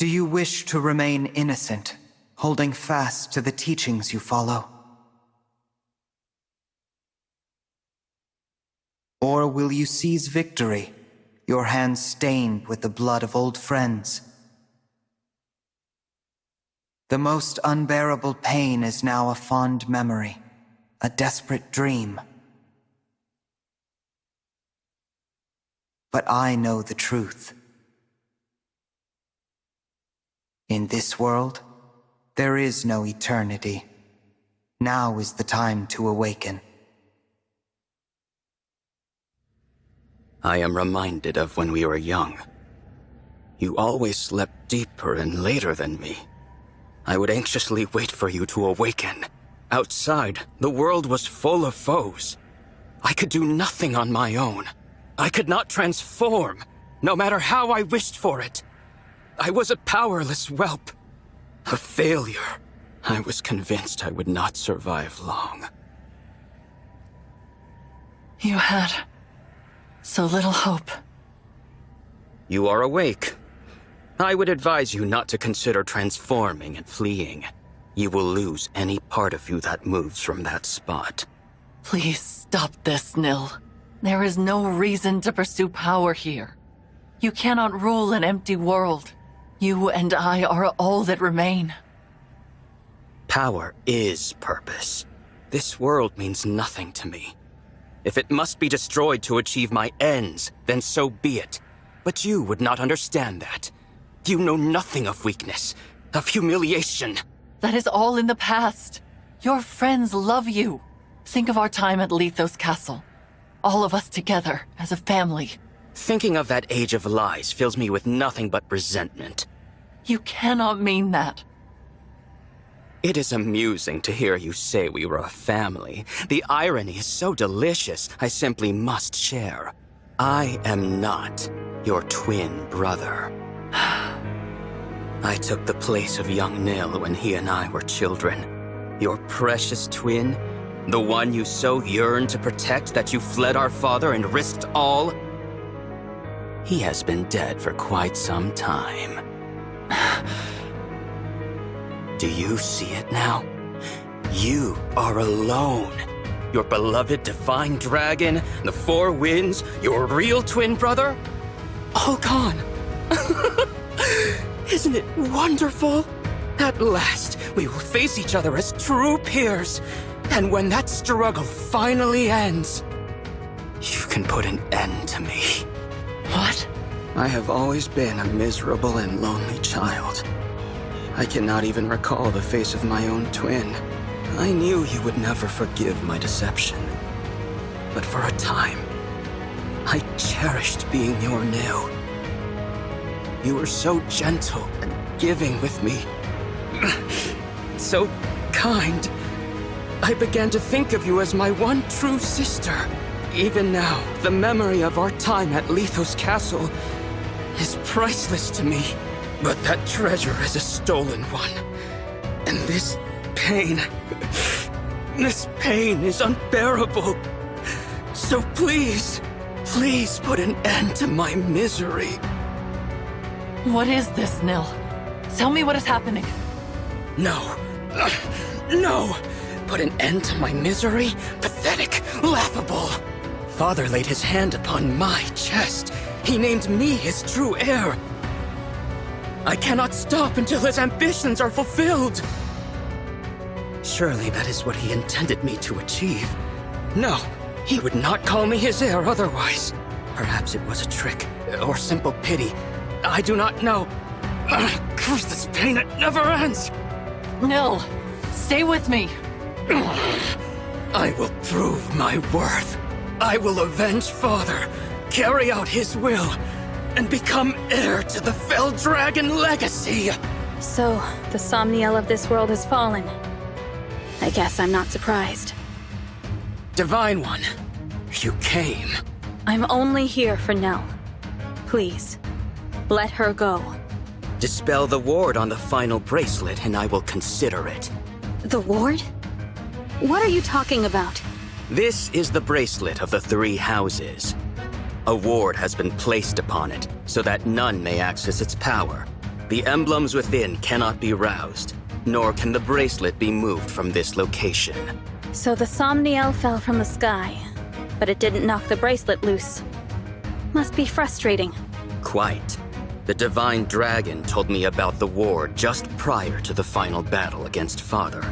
Do you wish to remain innocent, holding fast to the teachings you follow? Or will you seize victory, your hands stained with the blood of old friends? The most unbearable pain is now a fond memory, a desperate dream. But I know the truth. In this world, there is no eternity. Now is the time to awaken. I am reminded of when we were young. You always slept deeper and later than me. I would anxiously wait for you to awaken. Outside, the world was full of foes. I could do nothing on my own. I could not transform, no matter how I wished for it. I was a powerless whelp. A failure. I was convinced I would not survive long. You had so little hope. You are awake. I would advise you not to consider transforming and fleeing. You will lose any part of you that moves from that spot. Please stop this, Nil. There is no reason to pursue power here. You cannot rule an empty world. You and I are all that remain. Power is purpose. This world means nothing to me. If it must be destroyed to achieve my ends, then so be it. But you would not understand that. You know nothing of weakness, of humiliation. That is all in the past. Your friends love you. Think of our time at Lethos Castle. All of us together, as a family. Thinking of that age of lies fills me with nothing but resentment. You cannot mean that. It is amusing to hear you say we were a family. The irony is so delicious, I simply must share. I am not your twin brother. I took the place of young Nil when he and I were children. Your precious twin, the one you so yearned to protect that you fled our father and risked all. He has been dead for quite some time. Do you see it now? You are alone. Your beloved divine dragon, the four winds, your real twin brother, all gone. Isn't it wonderful? At last, we will face each other as true peers. And when that struggle finally ends, you can put an end to me. What? I have always been a miserable and lonely child. I cannot even recall the face of my own twin. I knew you would never forgive my deception. But for a time, I cherished being your Nil. You were so gentle and giving with me. So kind. I began to think of you as my one true sister. Even now, the memory of our time at Lethos Castle is priceless to me. But that treasure is a stolen one. And this pain is unbearable. So please put an end to my misery. What is this, Nil? Tell me what is happening. No. No! Put an end to my misery? Pathetic, laughable. Father laid his hand upon my chest. He named me his true heir. I cannot stop until his ambitions are fulfilled. Surely that is what he intended me to achieve. No, he would not call me his heir otherwise. Perhaps it was a trick, or simple pity. I do not know. Curse this pain, it never ends. Nil, stay with me. I will prove my worth. I will avenge Father, carry out his will, and become heir to the Fell Dragon legacy! So, the Somniel of this world has fallen. I guess I'm not surprised. Divine One, you came. I'm only here for Nell. Please, let her go. Dispel the ward on the final bracelet and I will consider it. The ward? What are you talking about? This is the bracelet of the three houses. A ward has been placed upon it so that none may access its power. The emblems within cannot be roused, nor can the bracelet be moved from this location. So the Somniel fell from the sky, but it didn't knock the bracelet loose. Must be frustrating. Quite. The Divine Dragon told me about the war just prior to the final battle against Father.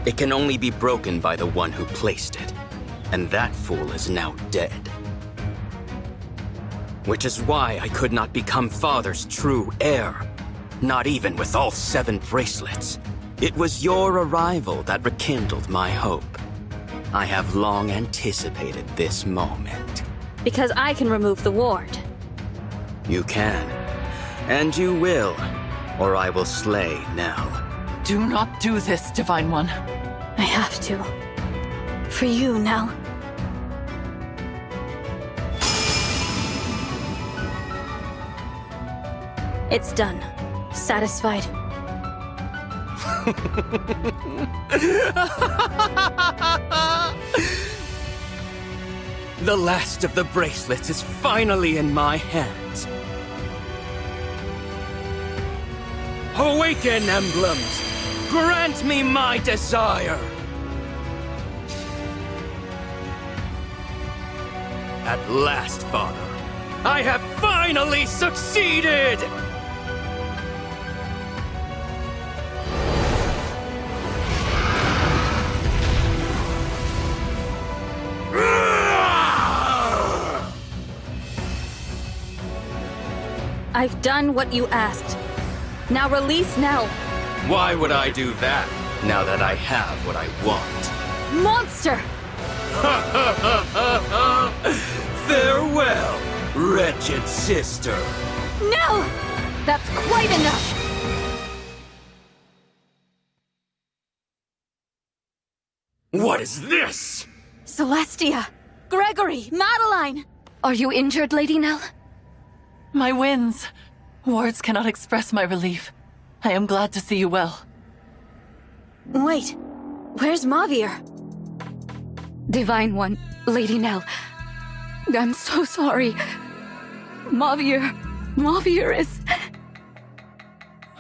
It can only be broken by the one who placed it, and that fool is now dead. Which is why I could not become Father's true heir, not even with all 7 bracelets. It was your arrival that rekindled my hope. I have long anticipated this moment. Because I can remove the ward. You can, and you will, or I will slay Nell. Do not do this, Divine One. I have to. For you, Nell. It's done. Satisfied. The last of the bracelets is finally in my hands. Awaken, emblems! Grant me my desire! At last, Father, I have finally succeeded! I've done what you asked. Now release Nell. Why would I do that, now that I have what I want? Monster! Farewell, wretched sister. Nell! That's quite enough! What is this? Celestia! Gregory! Madeline! Are you injured, Lady Nell? My winds. Words cannot express my relief. I am glad to see you well. Wait. Where's Mauvier? Divine One, Lady Nell. I'm so sorry. Mauvier is...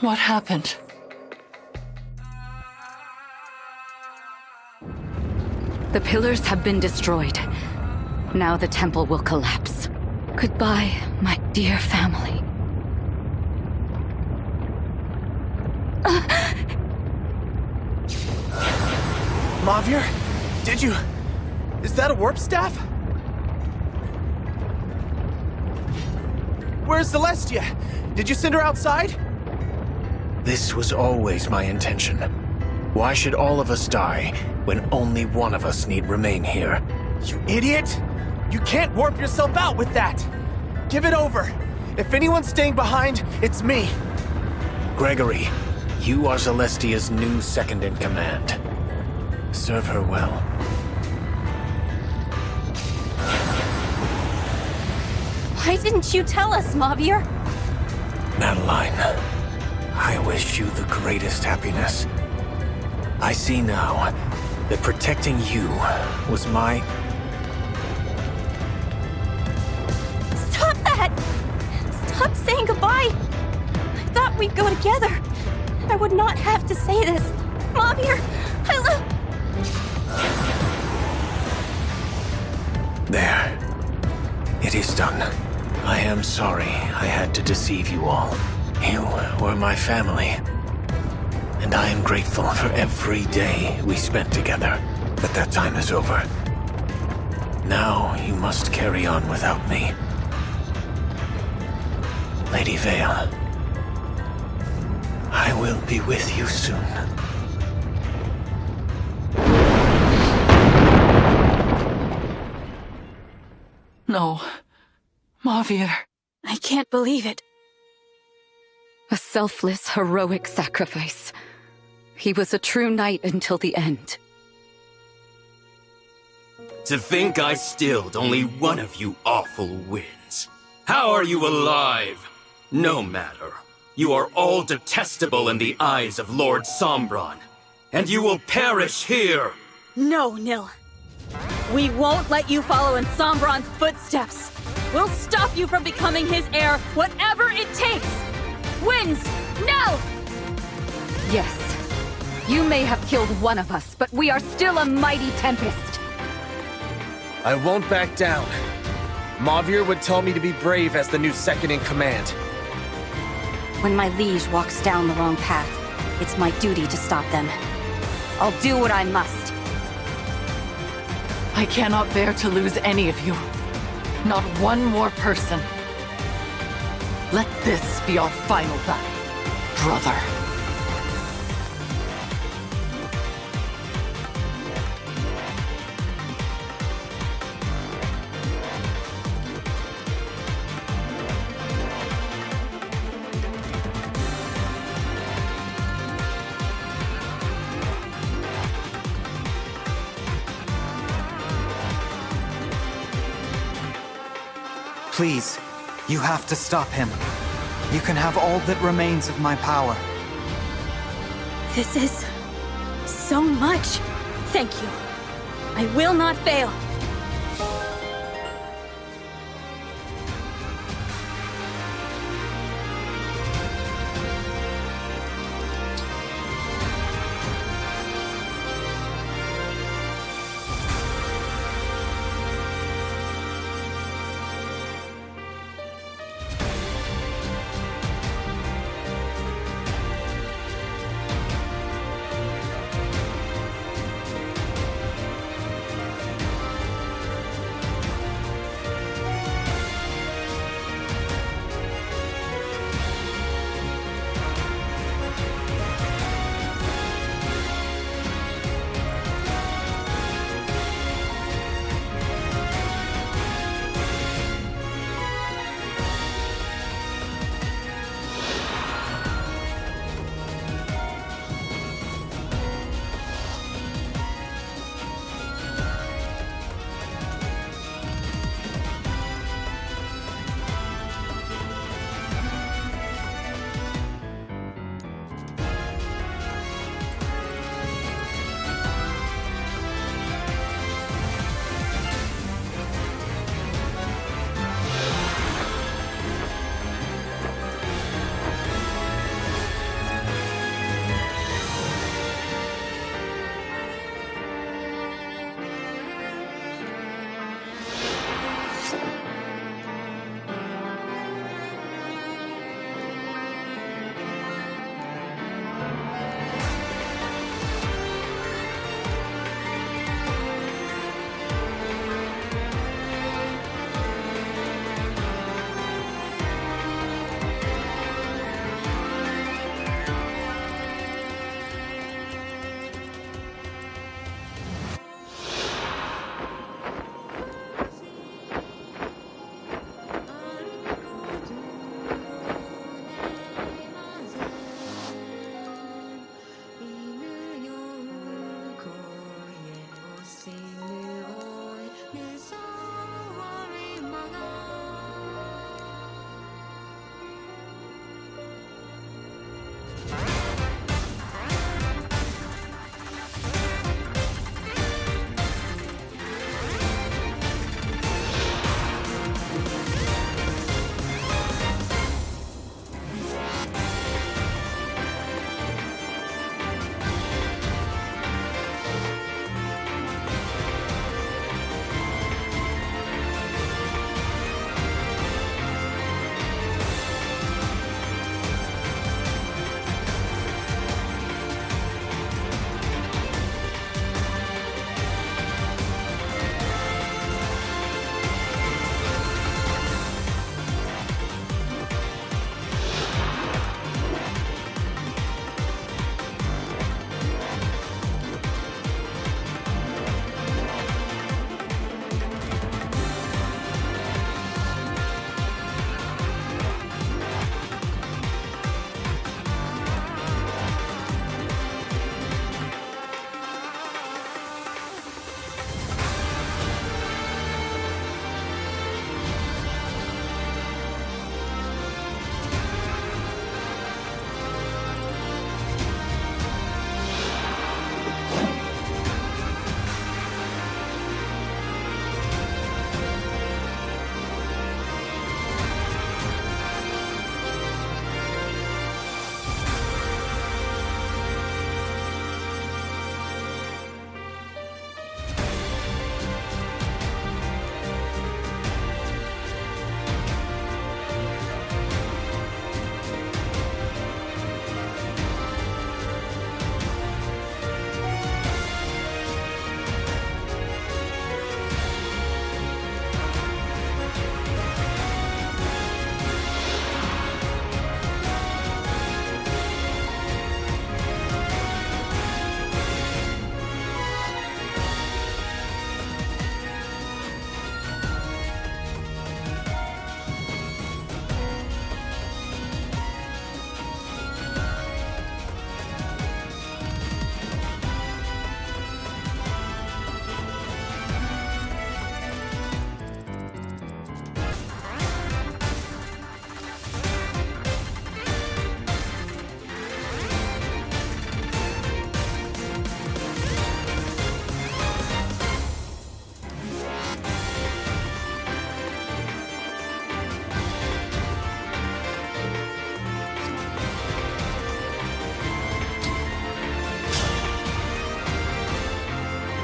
What happened? The pillars have been destroyed. Now the temple will collapse. Goodbye, my dear family. Mauvier? Did you... Is that a warp staff? Where's Celestia? Did you send her outside? This was always my intention. Why should all of us die when only one of us need remain here? You idiot! You can't warp yourself out with that! Give it over! If anyone's staying behind, it's me! Gregory, you are Celestia's new second-in-command. Serve her well. Why didn't you tell us, Mauvier? Madeline, I wish you the greatest happiness. I see now that protecting you was my... Stop that! Stop saying goodbye! I thought we'd go together. I would not have to say this. Mauvier, I love... There. It is done. I am sorry I had to deceive you all. You were my family. And I am grateful for every day we spent together. But that time is over. Now you must carry on without me. Lady Vale, I will be with you soon. No. Mauvier. I can't believe it. A selfless, heroic sacrifice. He was a true knight until the end. To think I stilled only one of you awful winds. How are you alive? No matter. You are all detestable in the eyes of Lord Sombron. And you will perish here! No, Nil. We won't let you follow in Sombron's footsteps. We'll stop you from becoming his heir, whatever it takes! Wins! Now! Yes. You may have killed one of us, but we are still a mighty tempest. I won't back down. Mauvier would tell me to be brave as the new second in command. When my liege walks down the wrong path, it's my duty to stop them. I'll do what I must. I cannot bear to lose any of you. Not one more person. Let this be our final battle, brother. Please, you have to stop him. You can have all that remains of my power. This is so much. Thank you. I will not fail.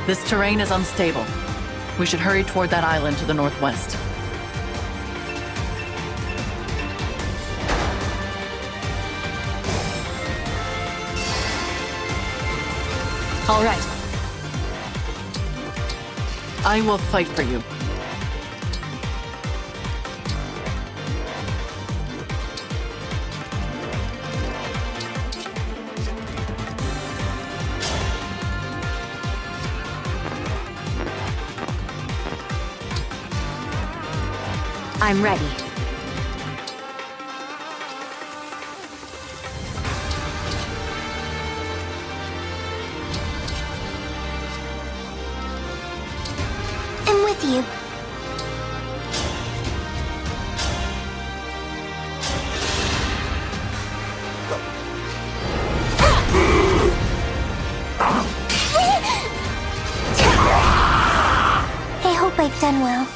This terrain is unstable. We should hurry toward that island to the northwest. All right. I will fight for you. I'm ready. I'm with you. I hope I've done well.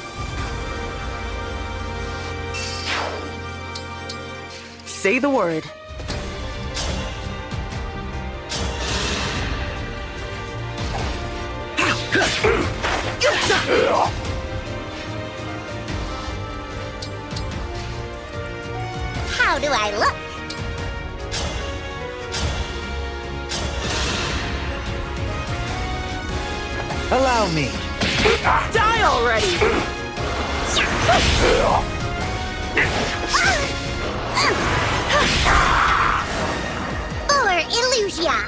Say the word. How do I look? Allow me. Die already! For Illusia!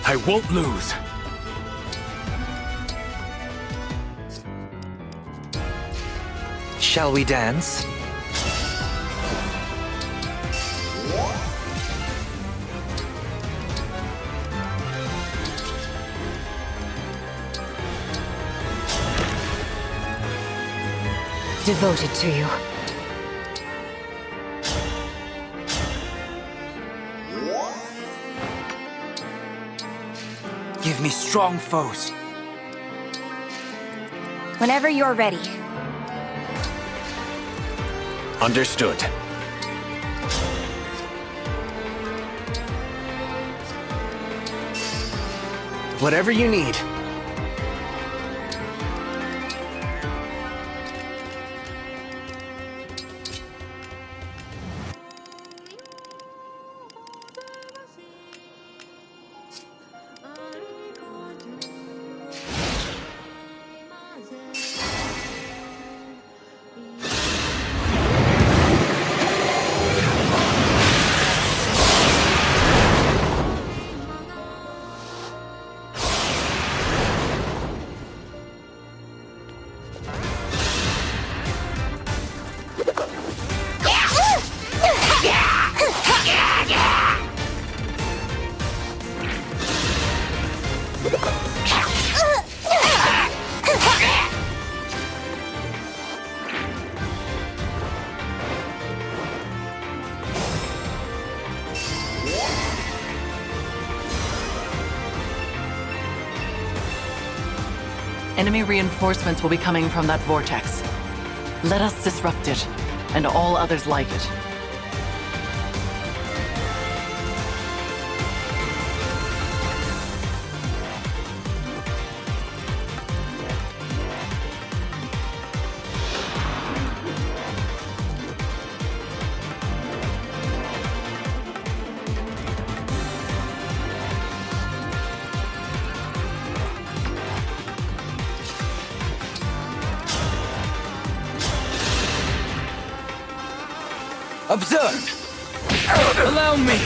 I won't lose. Shall we dance? Devoted to you. Give me strong foes. Whenever you're ready. Understood. Whatever you need. Enemy reinforcements will be coming from that vortex. Let us disrupt it, and all others like it. Observe! Allow me!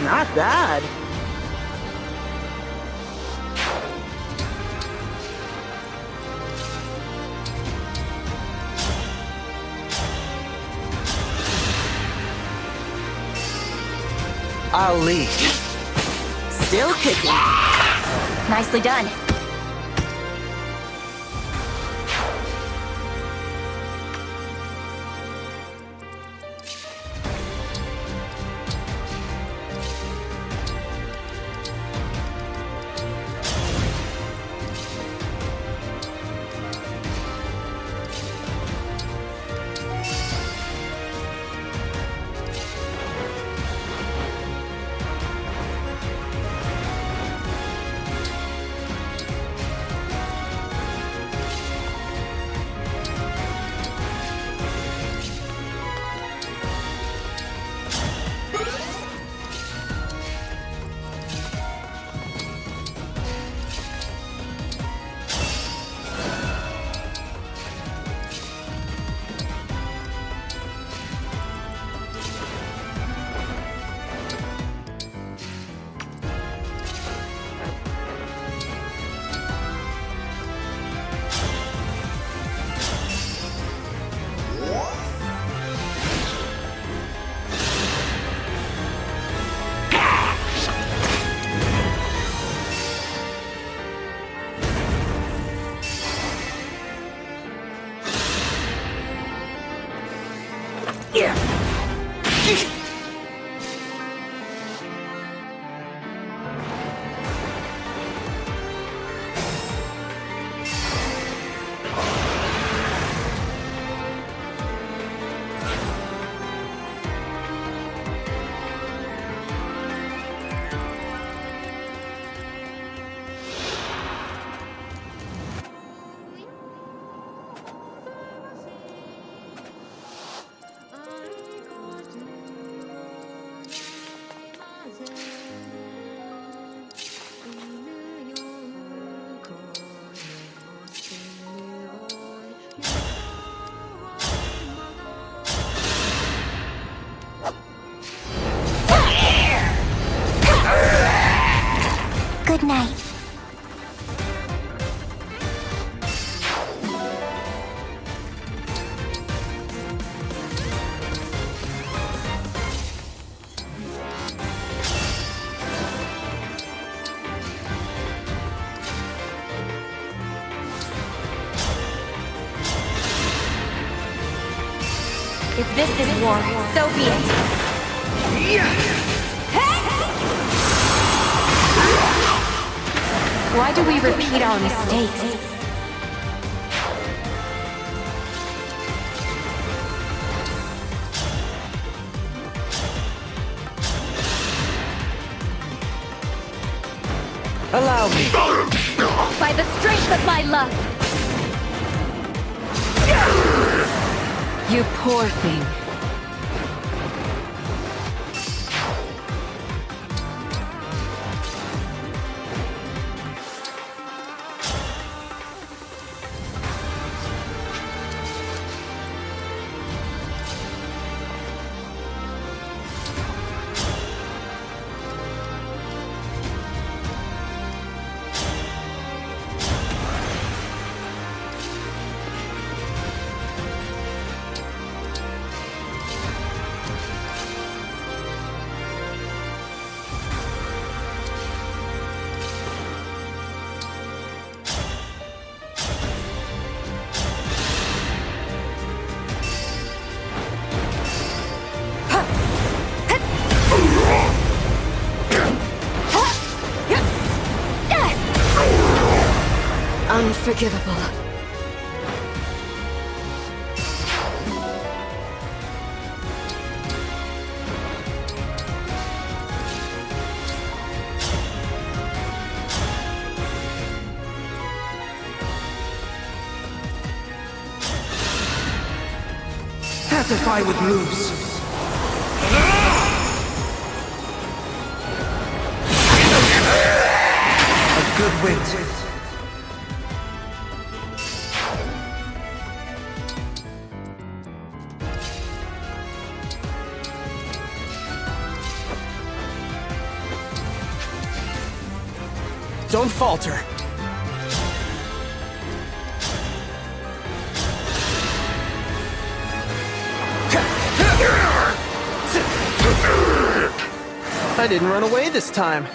Not bad. I'll lead. Still kicking. Nicely done. Good night. If this is war, so be it. Why do we repeat our mistakes? Allow me. By the strength of my love. You poor thing. Unforgivable. As if I would lose. A good wind. Don't falter. I didn't run away this time.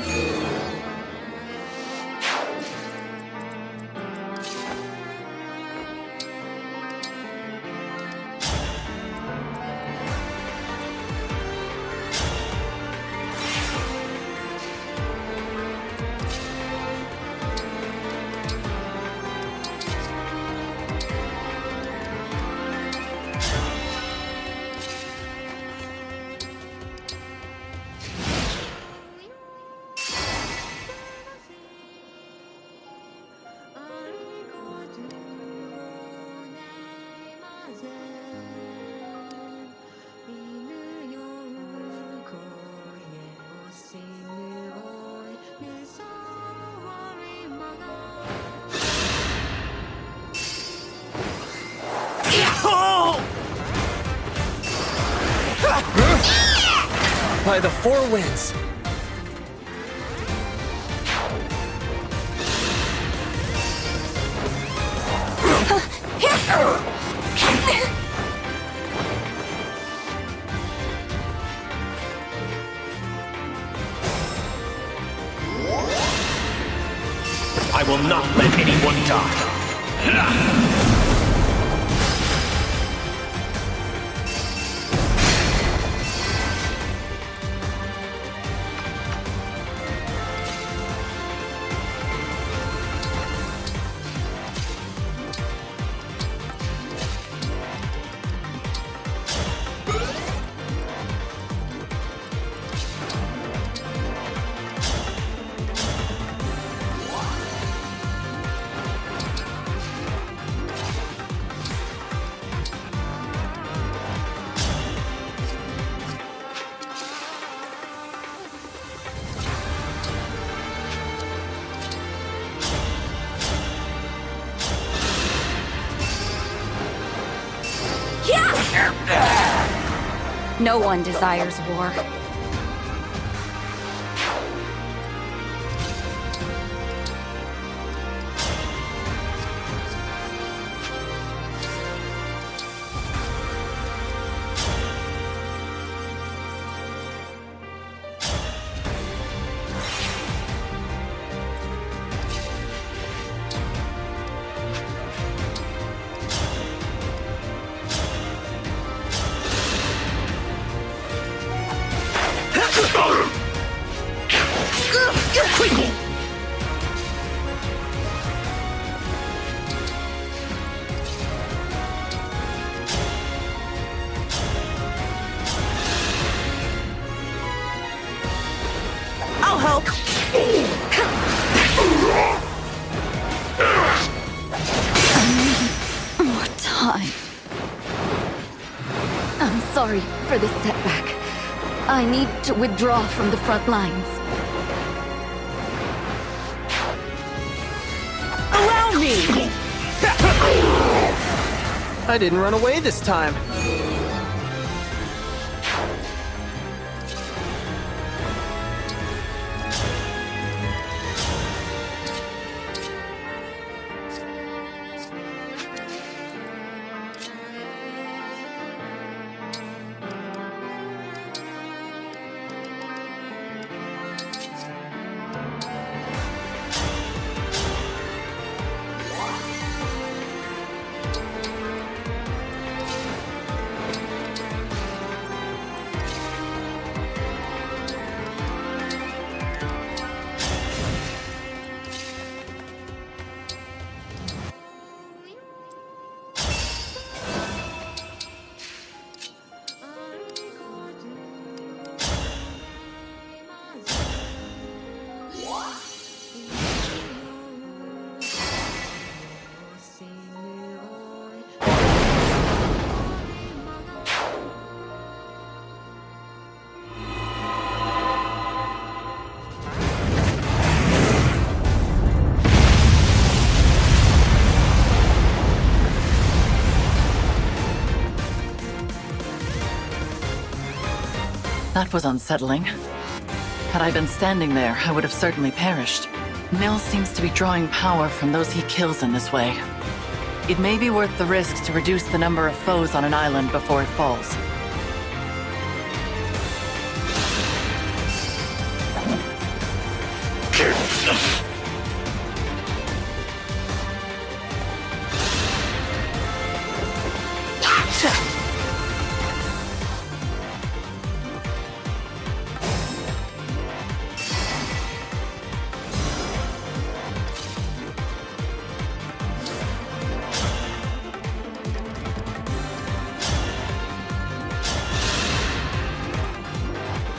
By the four winds. I will not let anyone die. No one desires war. I'll help. More time. I'm sorry for this setback. I need to withdraw from the front lines. Allow me! I didn't run away this time. That was unsettling. Had I been standing there, I would have certainly perished. Nil seems to be drawing power from those he kills in this way. It may be worth the risk to reduce the number of foes on an island before it falls.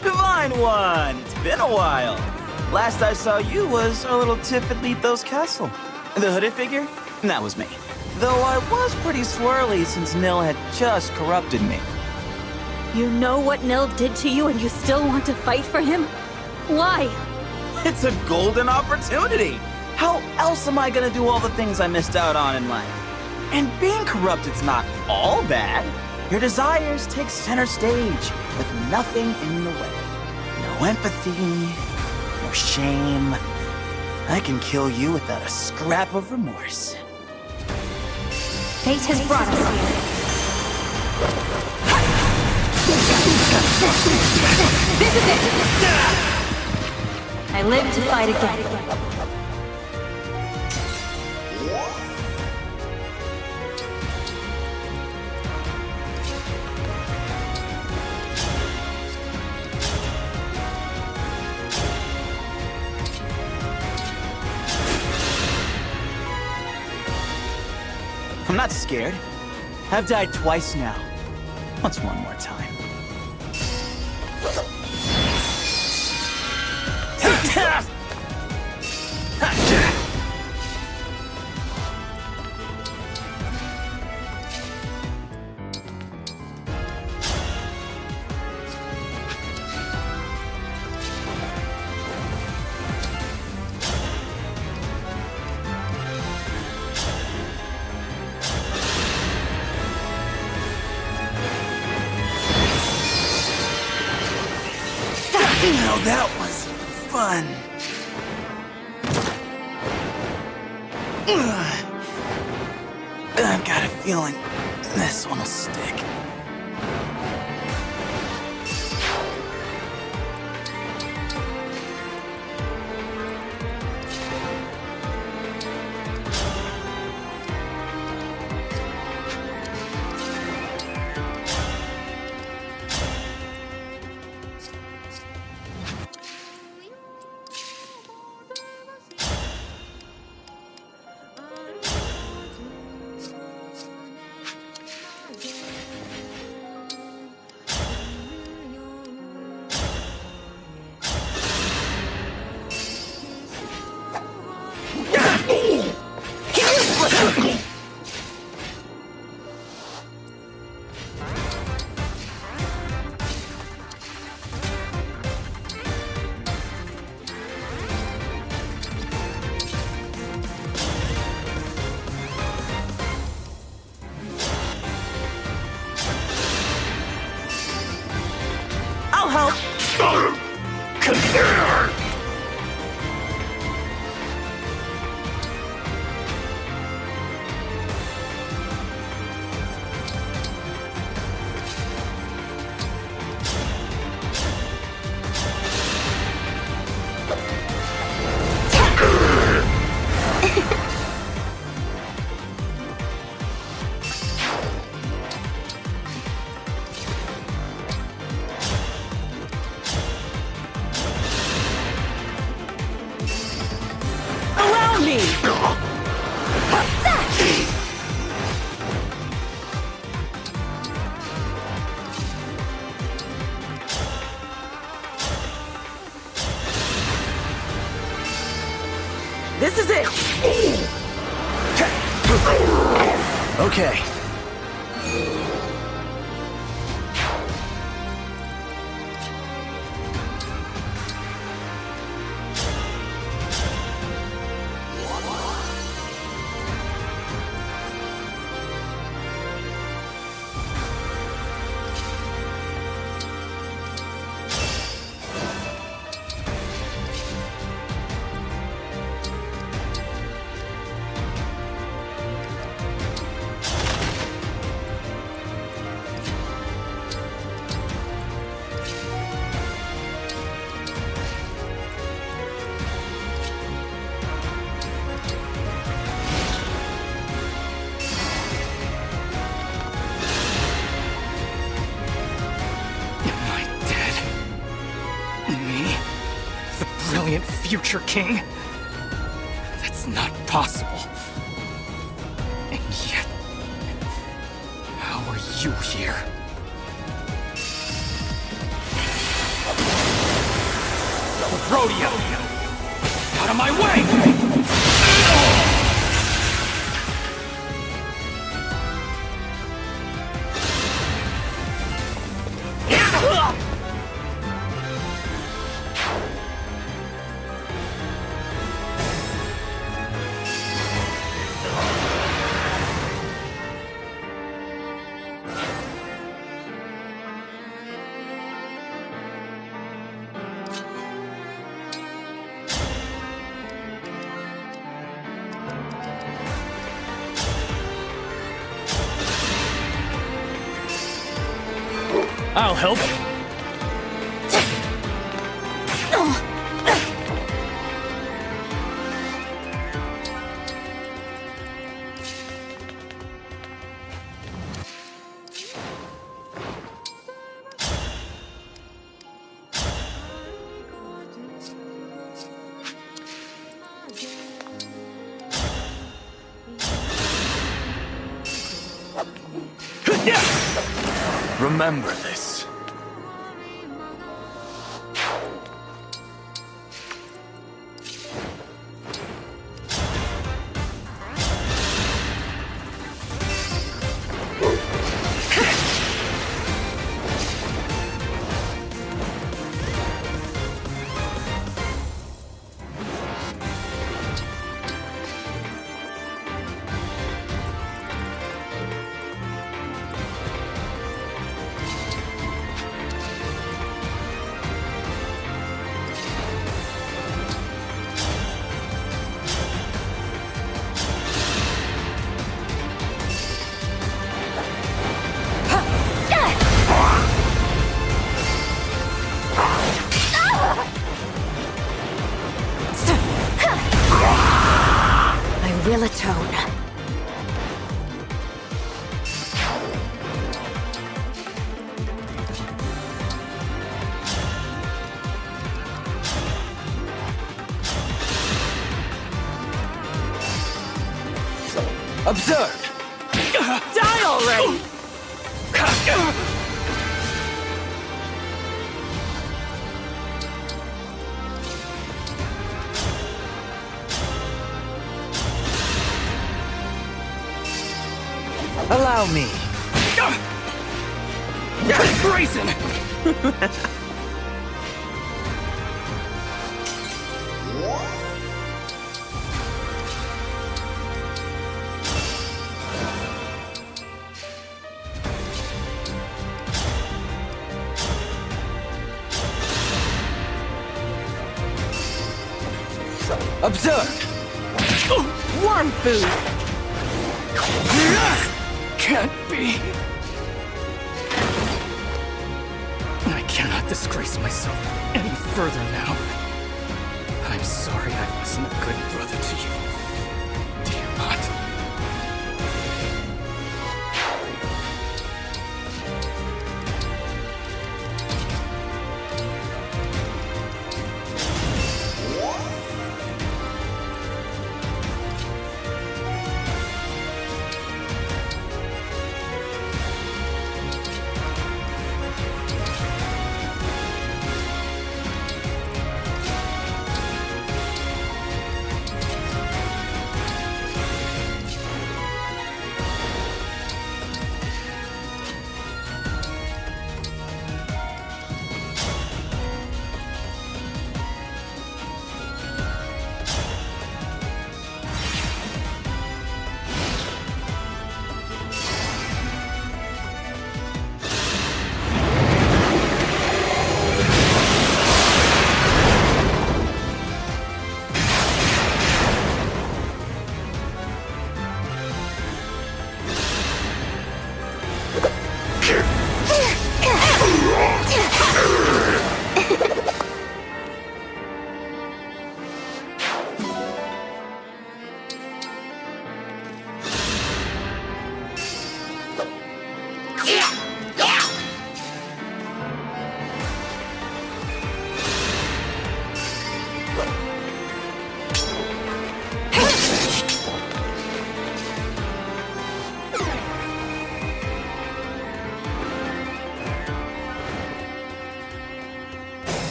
Divine One! It's been a while. Last I saw you was our little tiff at Lethos Castle. The hooded figure? That was me. Though I was pretty swirly since Nil had just corrupted me. You know what Nil did to you and you still want to fight for him? Why? It's a golden opportunity! How else am I gonna do all the things I missed out on in life? And being corrupted's not all bad. Your desires take center stage with nothing in the way. No empathy, no shame. I can kill you without a scrap of remorse. Fate has brought us here. This is it! I live to fight again. I'm not scared. I've died twice now. What's one more time? Now that was fun. I've got a feeling this one will stick. I'll help. Allow me. This is it. Okay. Future king? That's not possible. And yet, how are you here? Rodeo! Out of my way! I'll help. Remember this. will atone. Observe! Die already! Allow me. Brazen! Observe! Worm food! Can't be. I cannot disgrace myself any further now. I'm sorry I wasn't a good brother to you, Tiamat.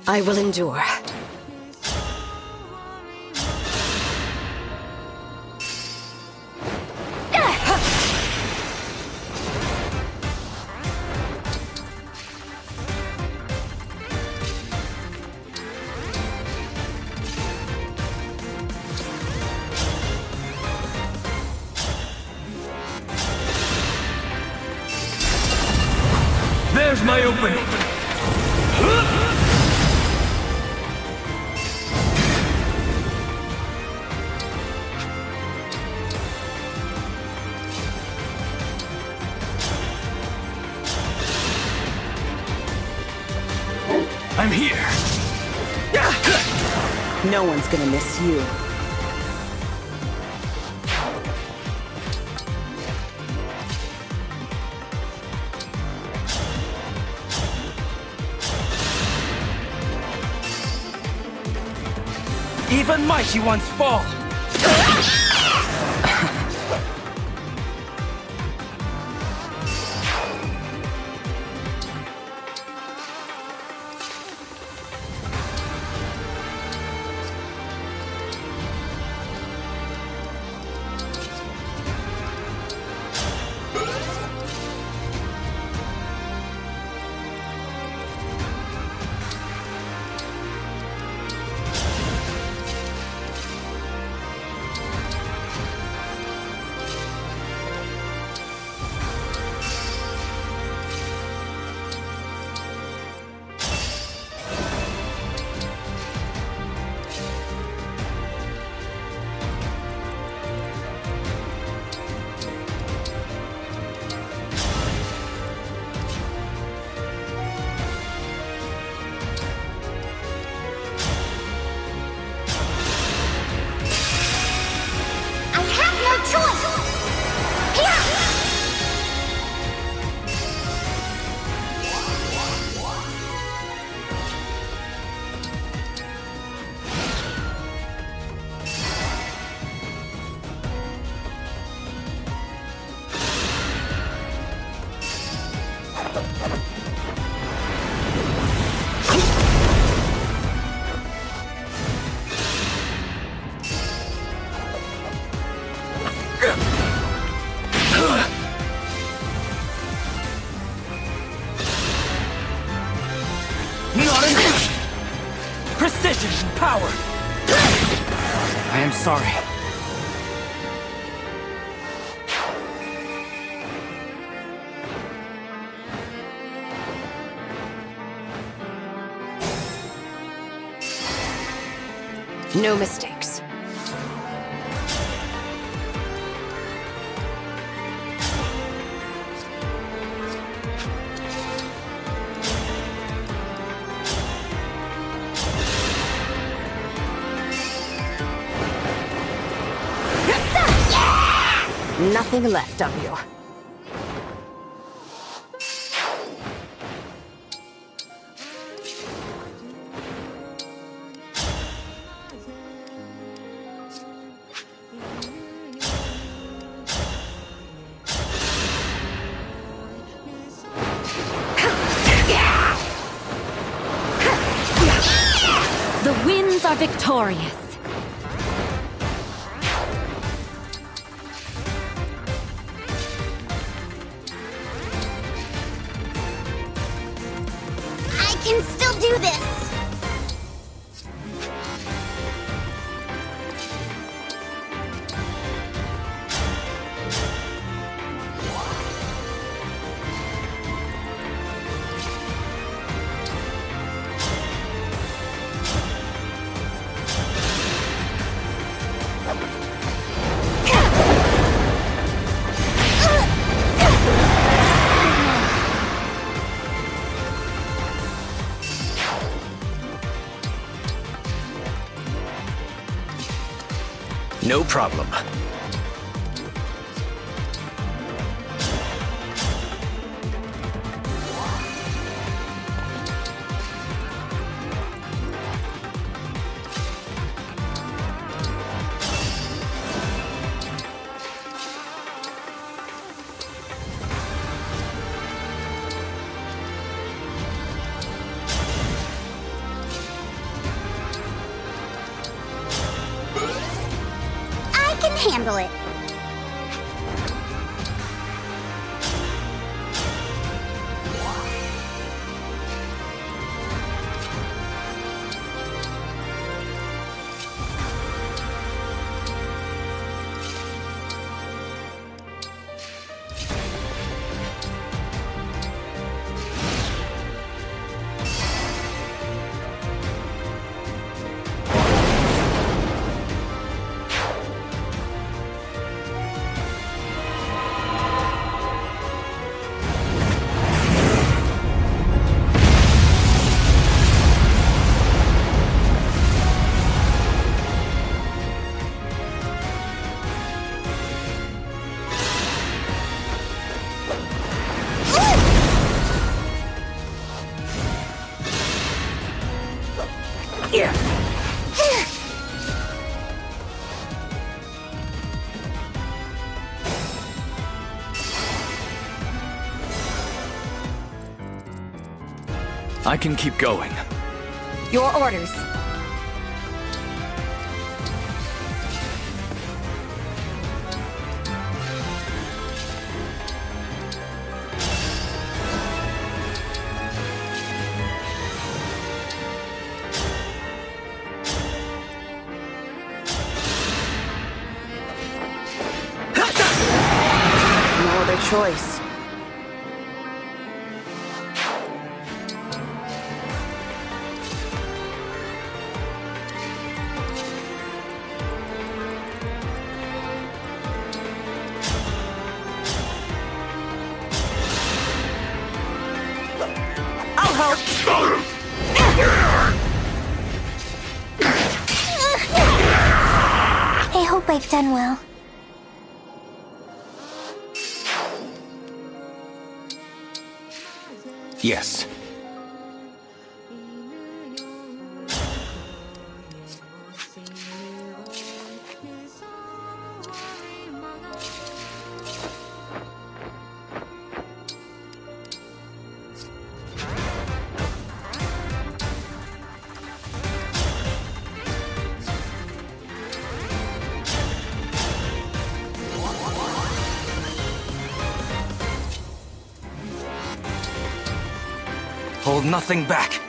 I will endure. There's my opening! I'm here! No one's gonna miss you. Even mighty ones fall! Not enough! Precision and power! I am sorry. No mistakes. Nothing left of you. The winds are victorious. I can still do this! No problem. I can handle it. I can keep going. Your orders. No other choice. I hope I've done well. Yes. Hold nothing back.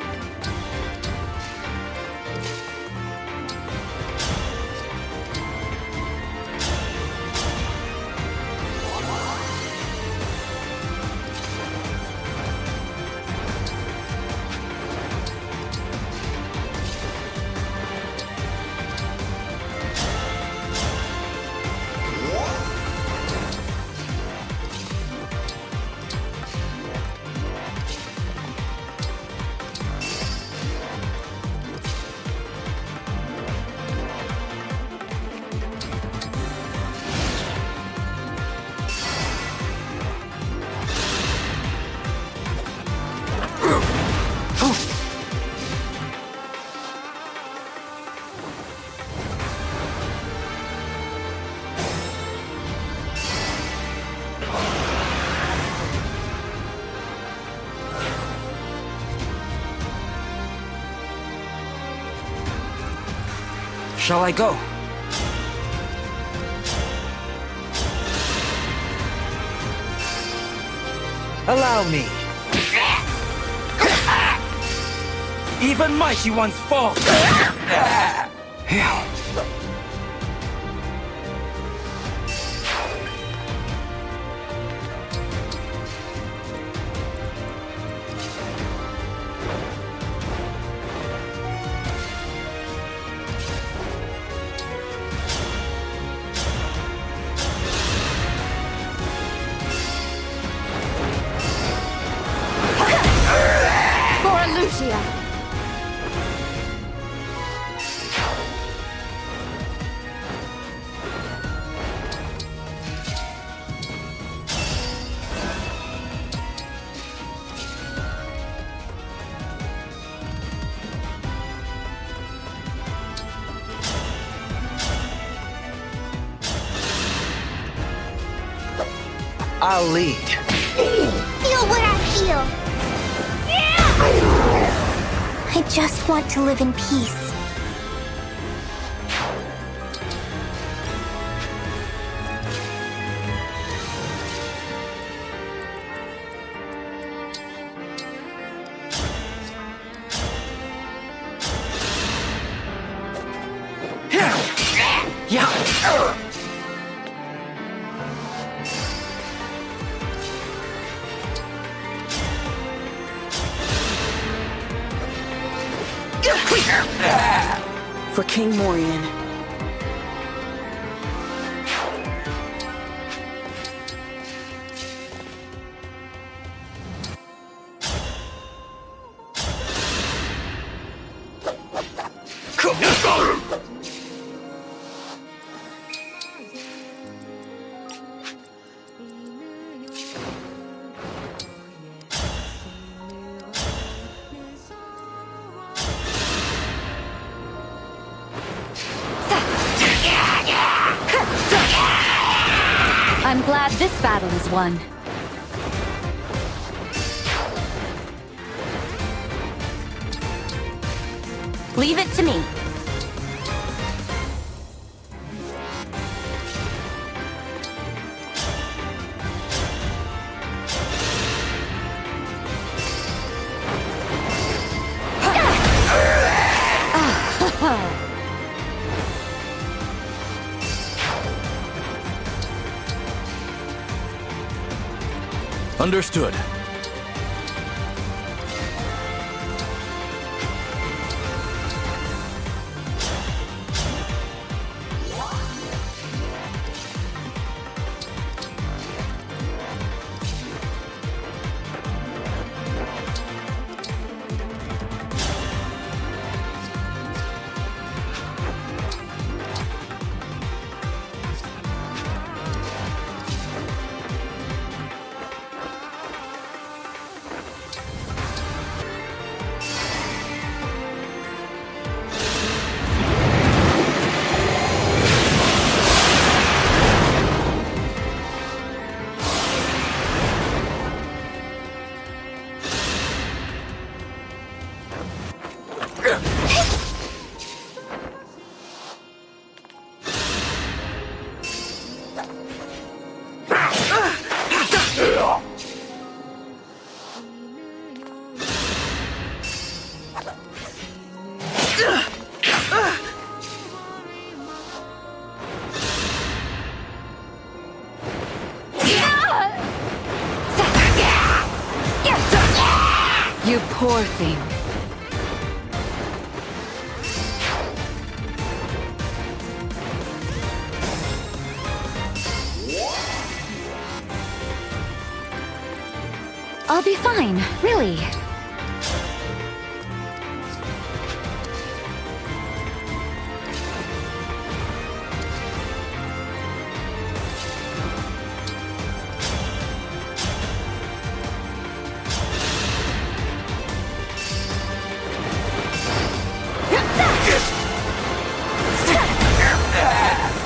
Shall I go? Allow me. Even mighty ones fall! Lucia. I'll lead. Feel what I feel. I just want to live in peace. For King Morian. I'm glad this battle is won. Leave it to me. Understood. You poor thing. I'll be fine, really.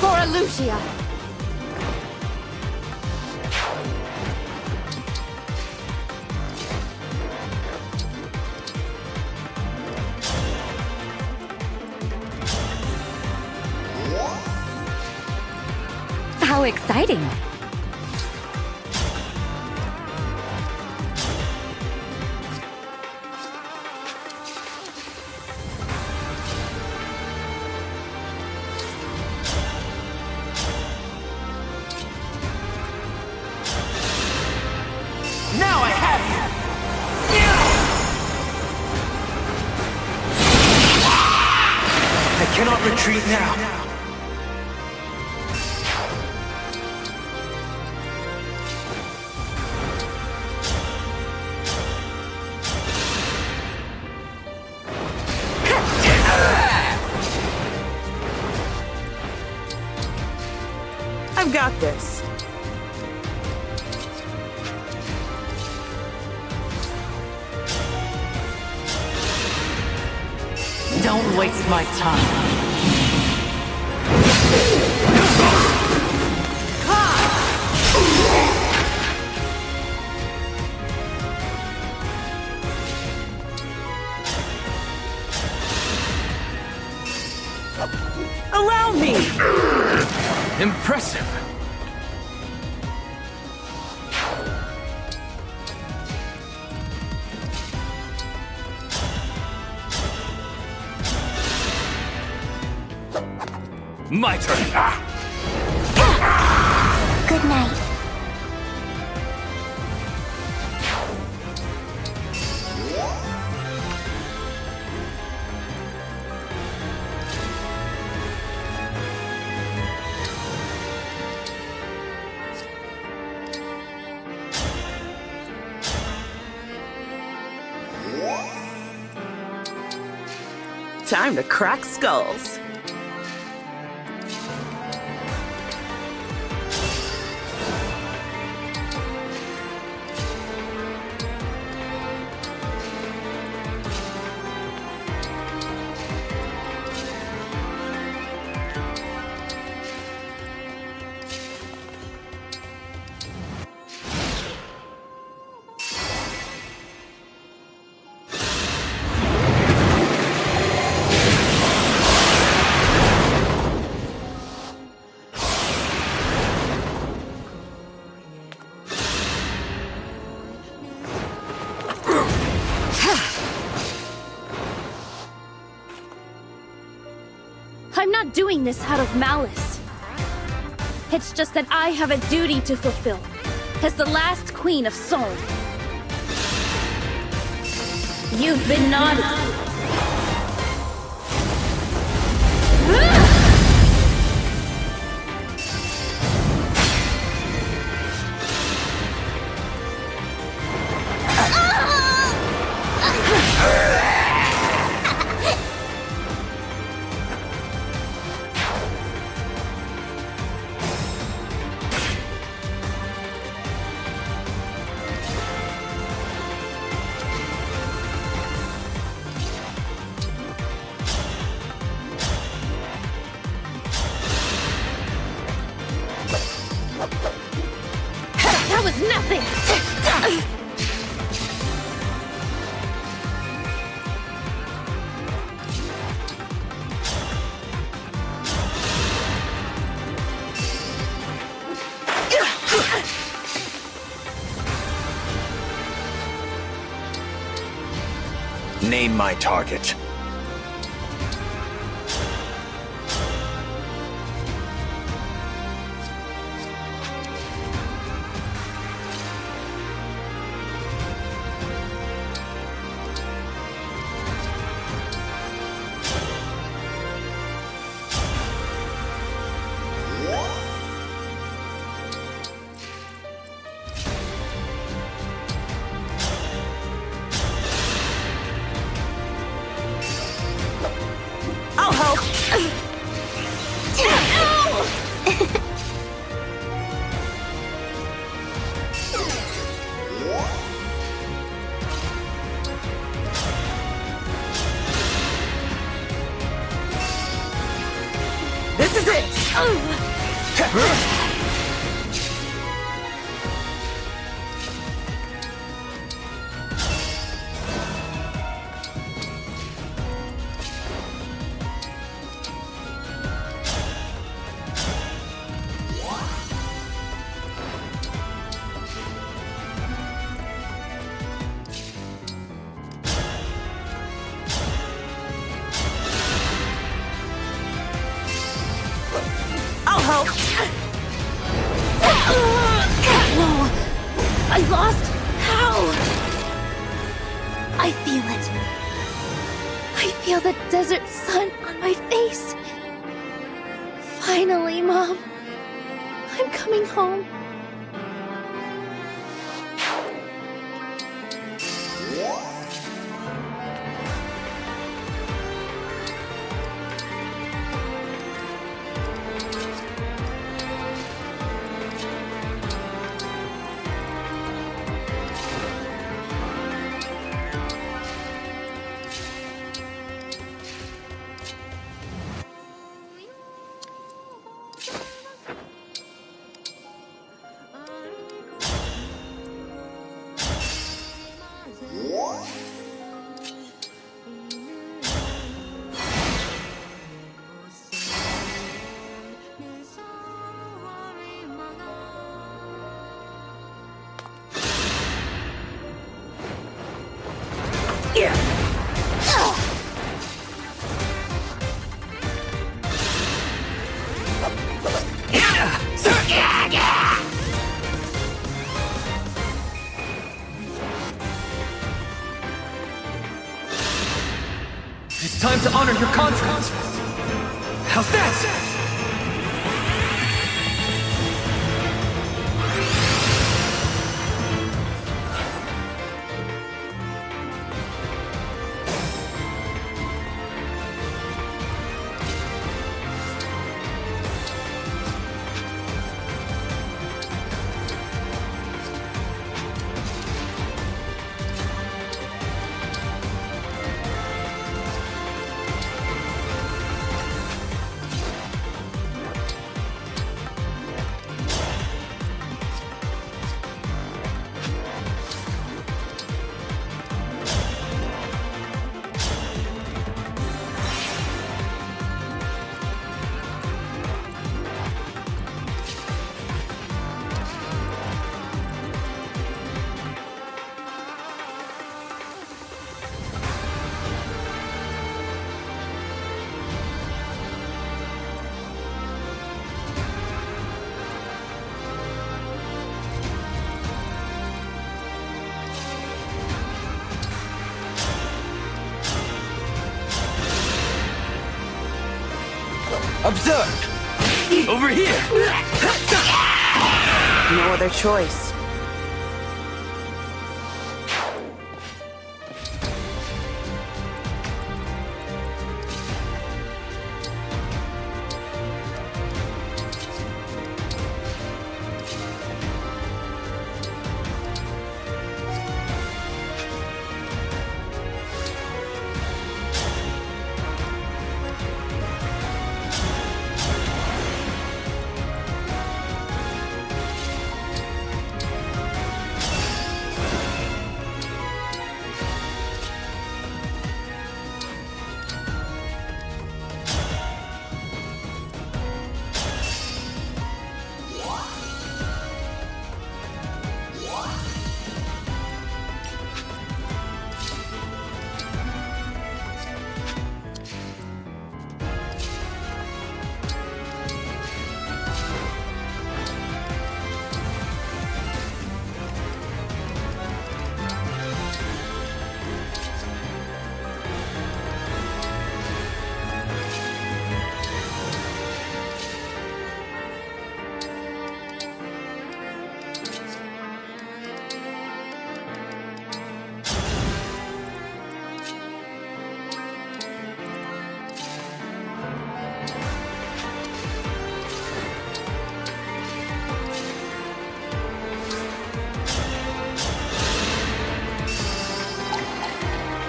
For Lucia. How exciting! Now I have you! I cannot retreat now. I've got this. Don't waste my time. Allow me! Impressive. My turn. Good night. Time to crack skulls. I'm not doing this out of malice. It's just that I have a duty to fulfill, as the last queen of Solm. You've been naughty. That was nothing! Name my target. This is it! I'll help. No! I lost how? I feel it. I feel the desert sun on my face. Finally, Mom. I'm coming home. It's time to honor your contract! How's that? Observe! Over here! No other choice.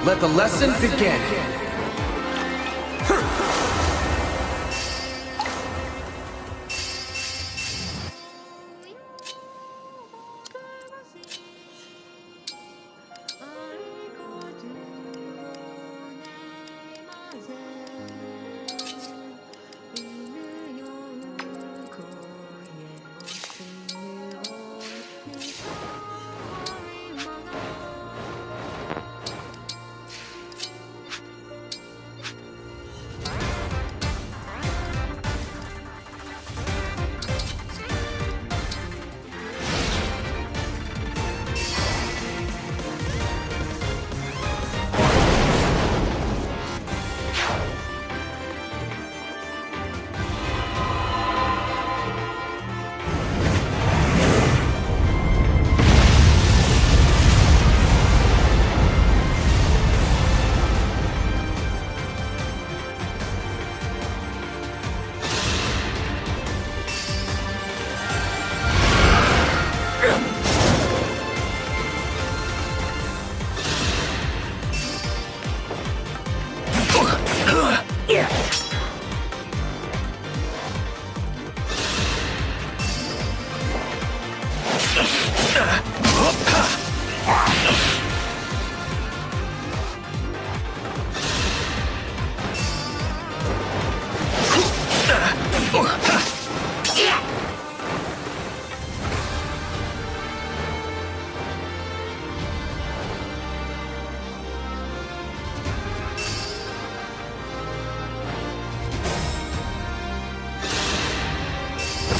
Let the lesson begin.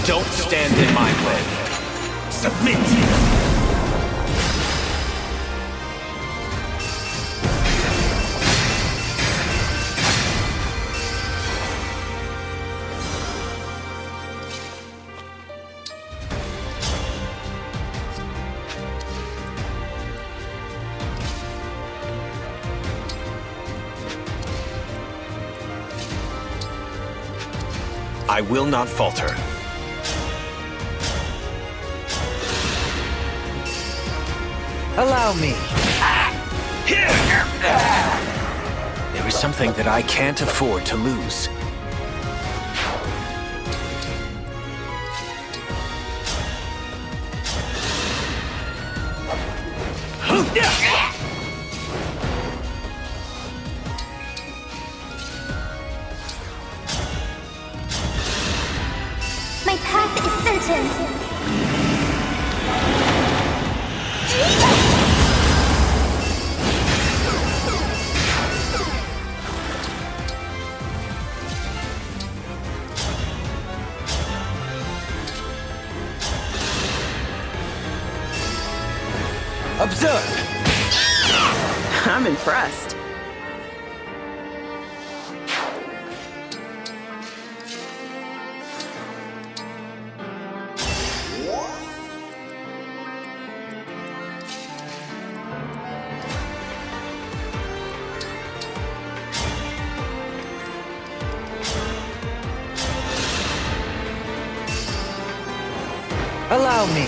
Don't stand in my way. Submit! I will not falter. Allow me. There is something that I can't afford to lose. My path is certain. Observe! I'm impressed. Allow me.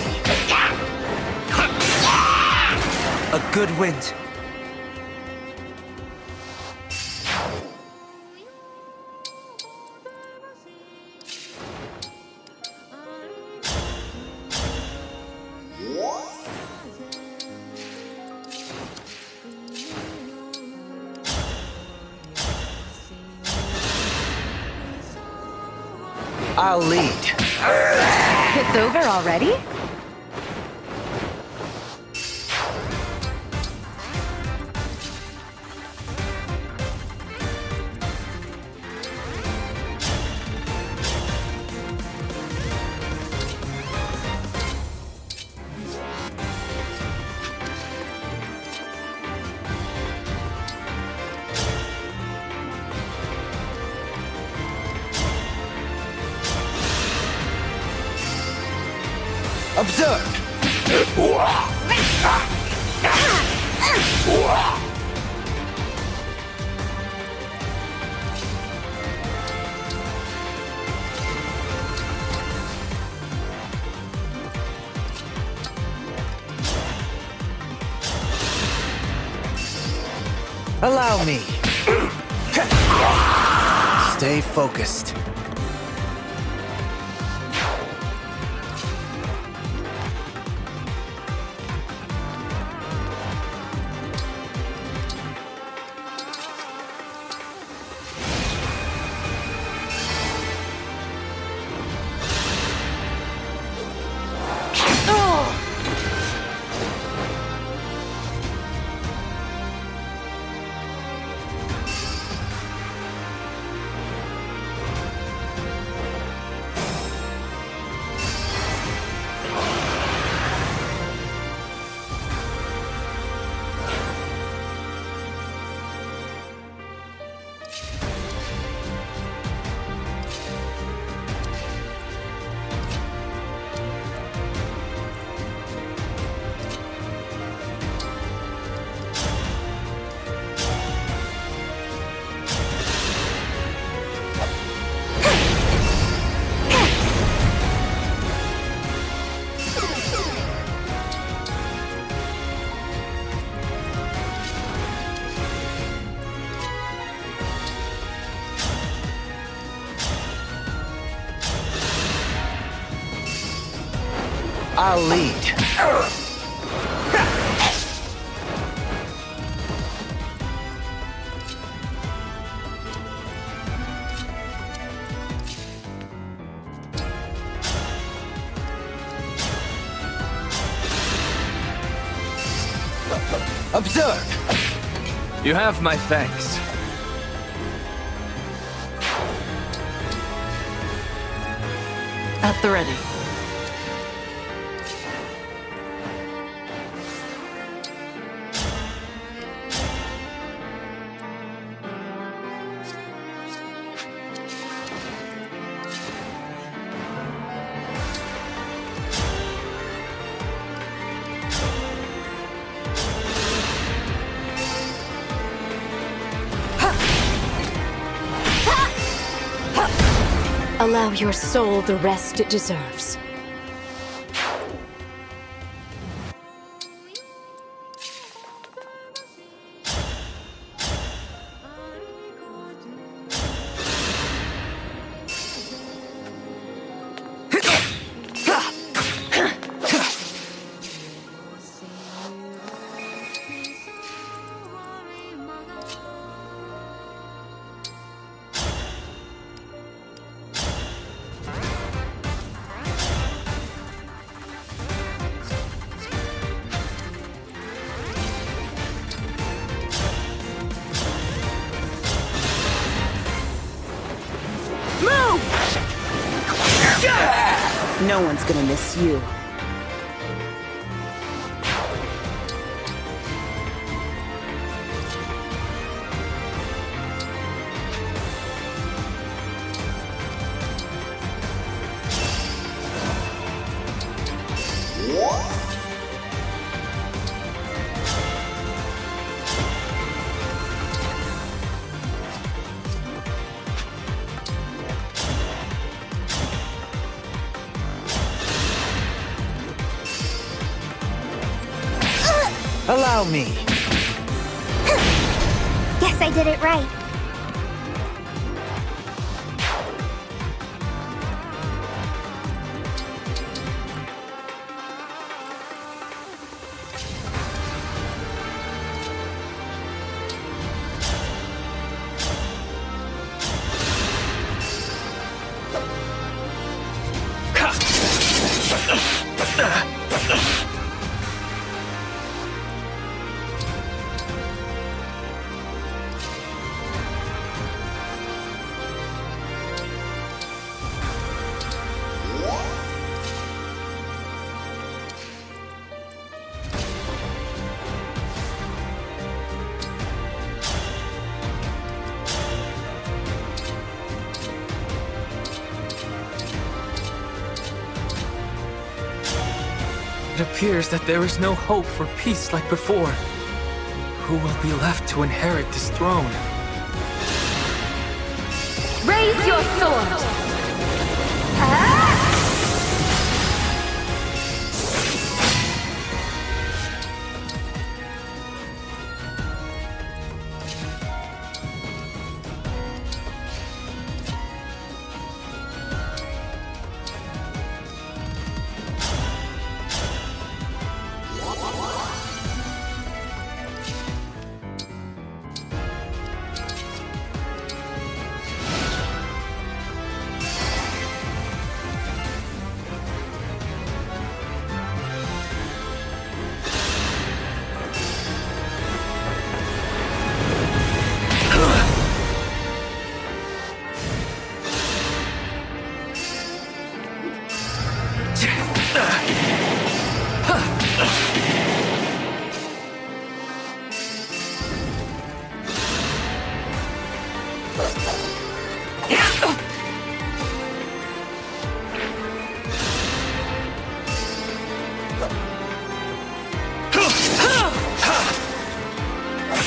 A good wind. I'll lead. It's over already? Observe! Allow me. Stay focused. I'll lead. Observe! You have my thanks. At the ready. Allow your soul the rest it deserves. No one's gonna miss you. Allow me. Guess I did it right. It appears that there is no hope for peace like before. Who will be left to inherit this throne? Raise your sword!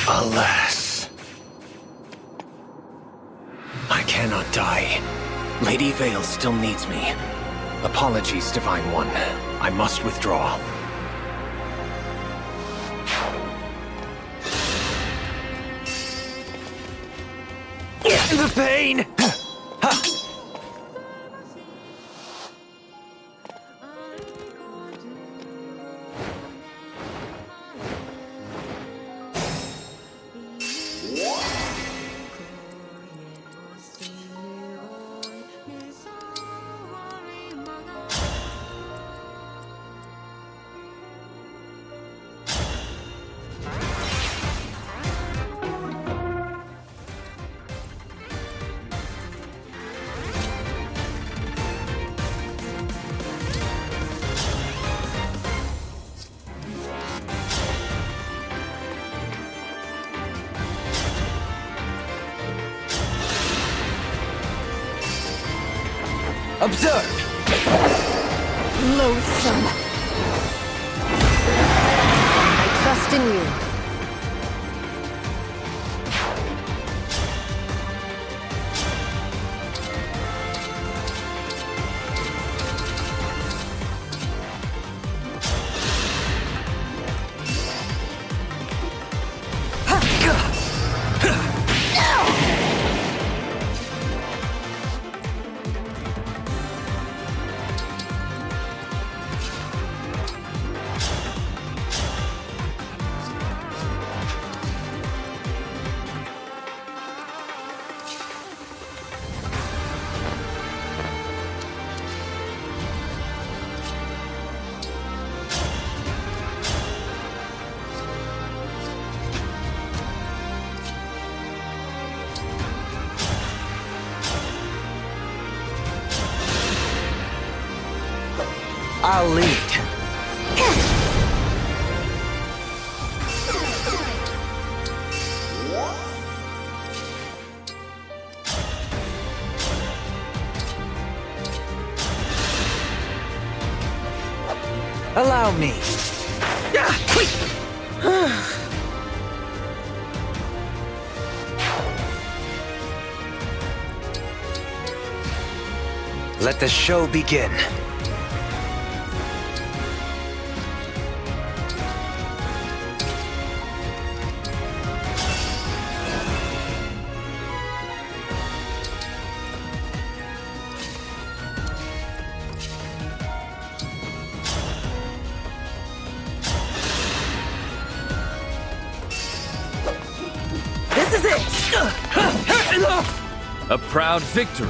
Alas. I cannot die. Lady Vale still needs me. Apologies, Divine One. I must withdraw. The pain! Observe! Loathsome. I trust in you. I'll lead. Allow me. Let the show begin. A proud victory.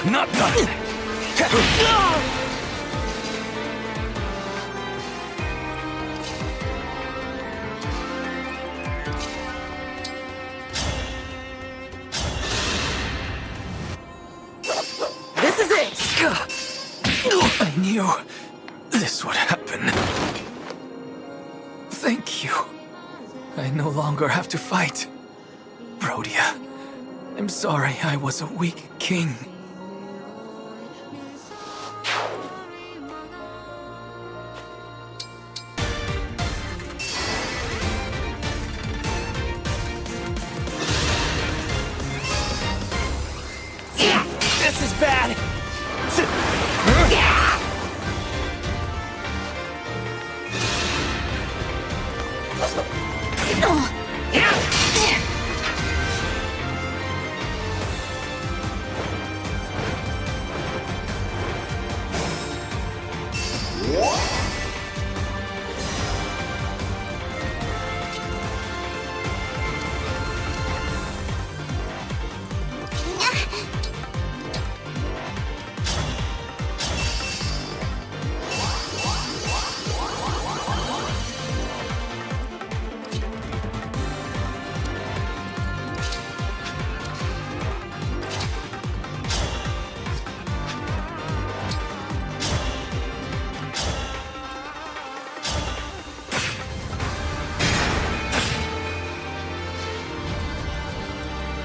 Not done! This is it! I knew this would happen. Thank you. I no longer have to fight. Rhodia, I'm sorry I was a weak king. This is bad!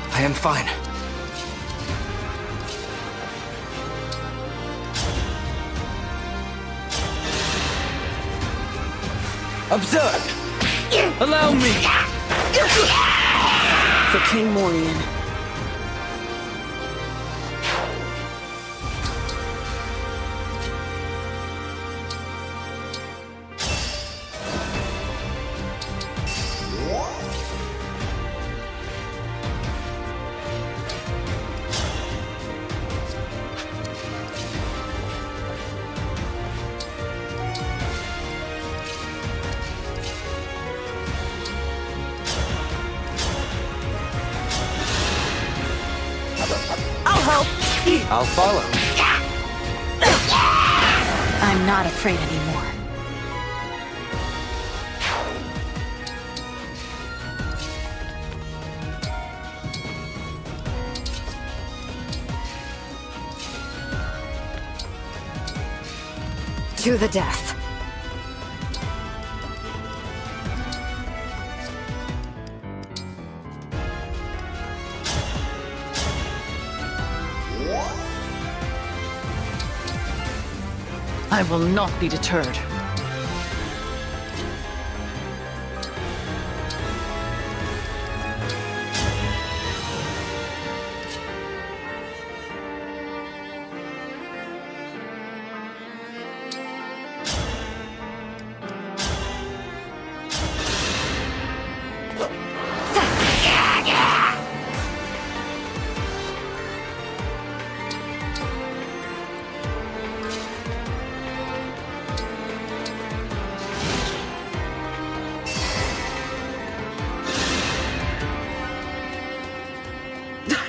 I am fine. Observe! Allow me! For King Morian. I'll follow. I'm not afraid anymore. To the death. I will not be deterred.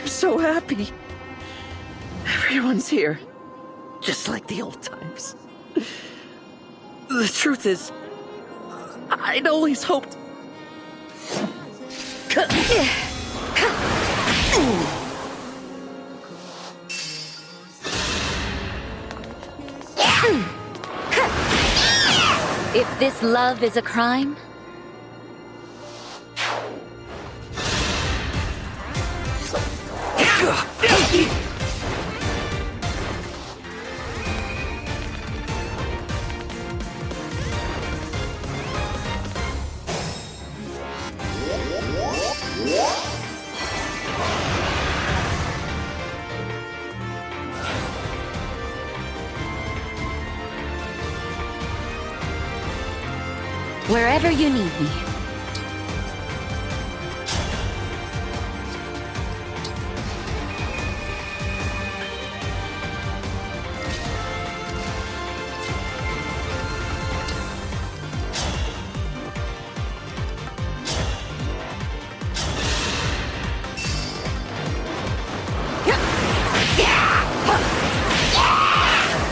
So happy. Everyone's here. Just like the old times. The truth is, I'd always hoped... If this love is a crime, wherever you need me.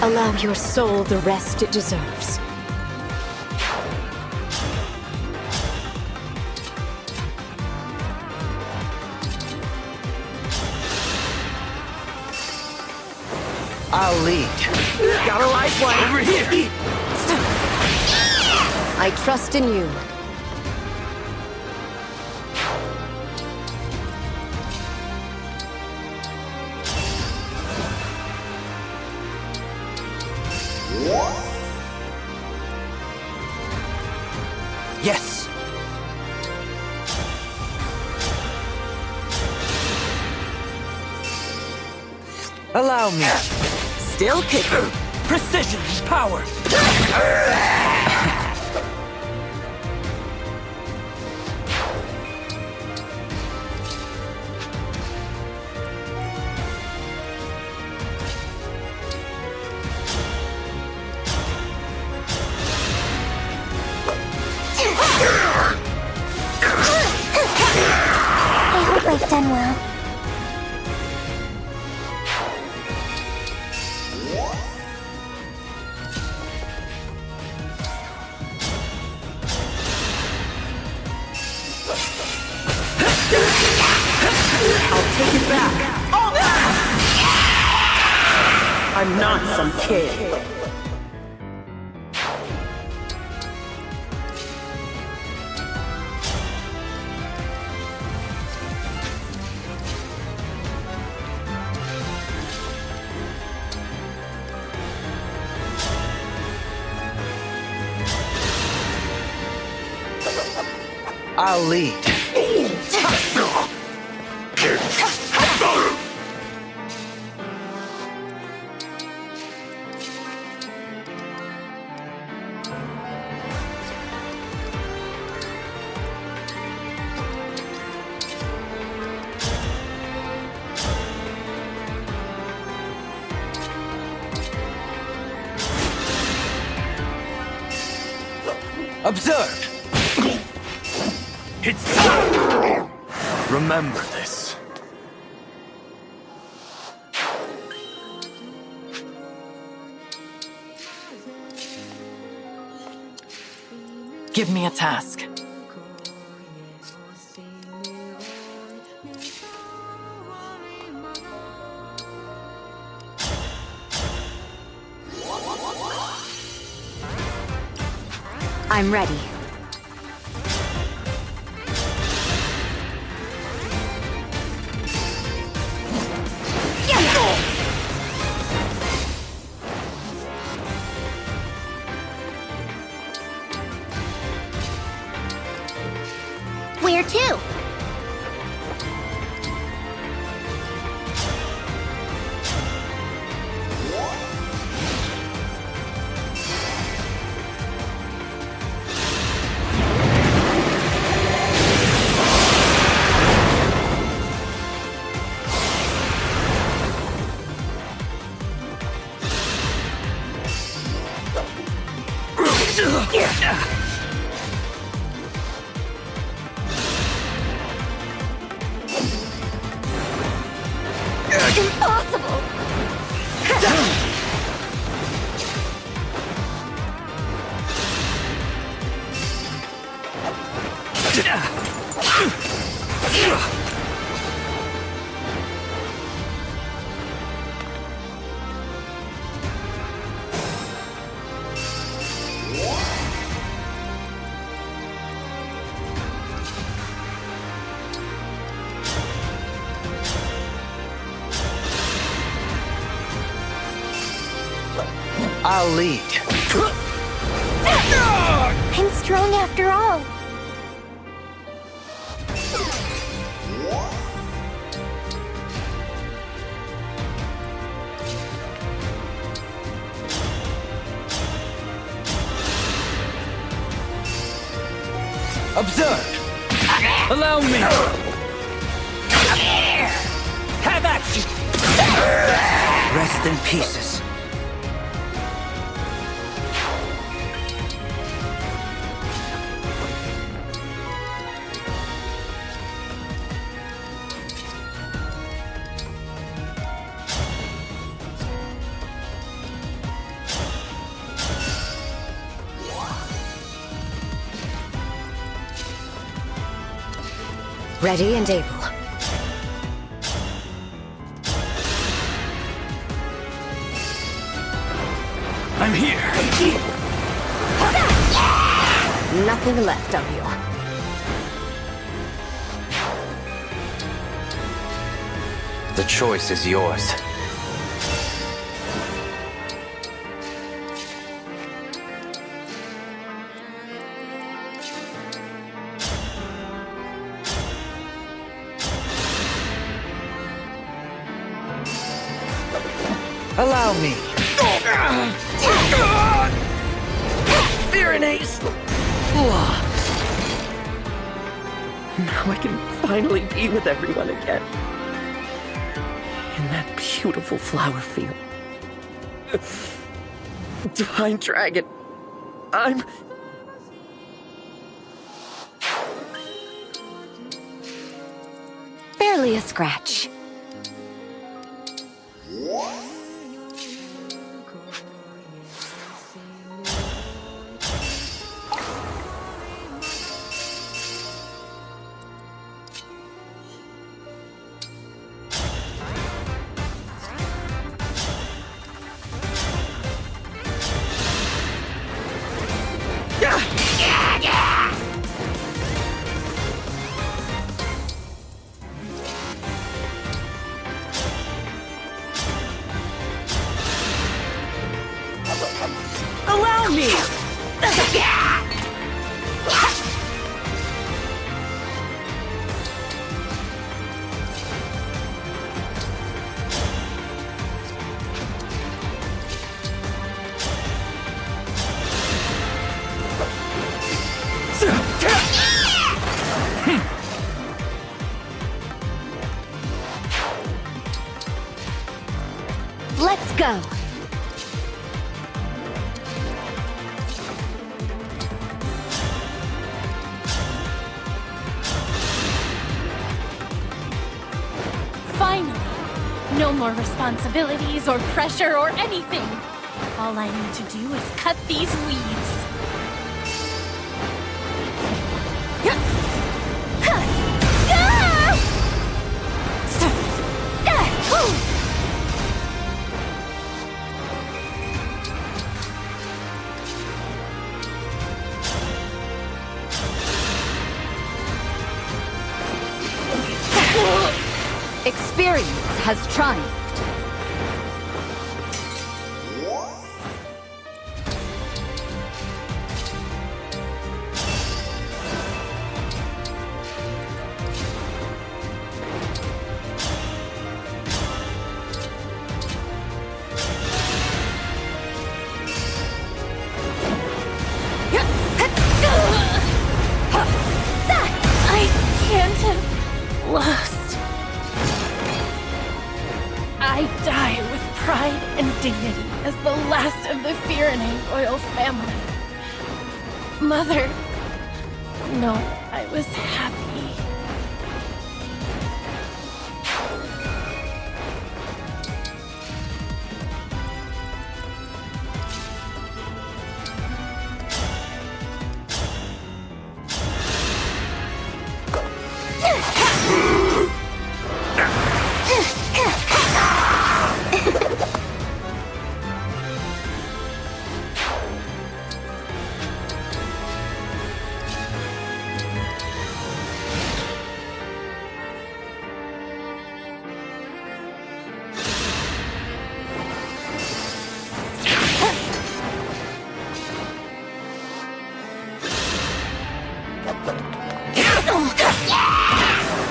Allow your soul the rest it deserves. I'll lead. Got a lifeline over here! I trust in you. Yes! Allow me. Still kicking. Precision, power. I hope I've done well. I'll take it back. I'm not some kid. I'll lead. Observe! It's time! Remember this. Give me a task. I'm ready. Where to? Impossible! I'll lead. I'm strong after all. Observe! Allow me! Have at you! Rest in pieces. Ready and able. I'm here! Nothing left of you. The choice is yours. Allow me. Pyrenees! Now I can finally be with everyone again. In that beautiful flower field. Divine Dragon, I'm... Barely a scratch. Allow me! Let's go. Finally! No more responsibilities or pressure or anything. All I need to do is cut these weeds. experience has triumphed. I can't have lost. I die with pride and dignity as the last of the Firene royal family. Mother, no, I was happy.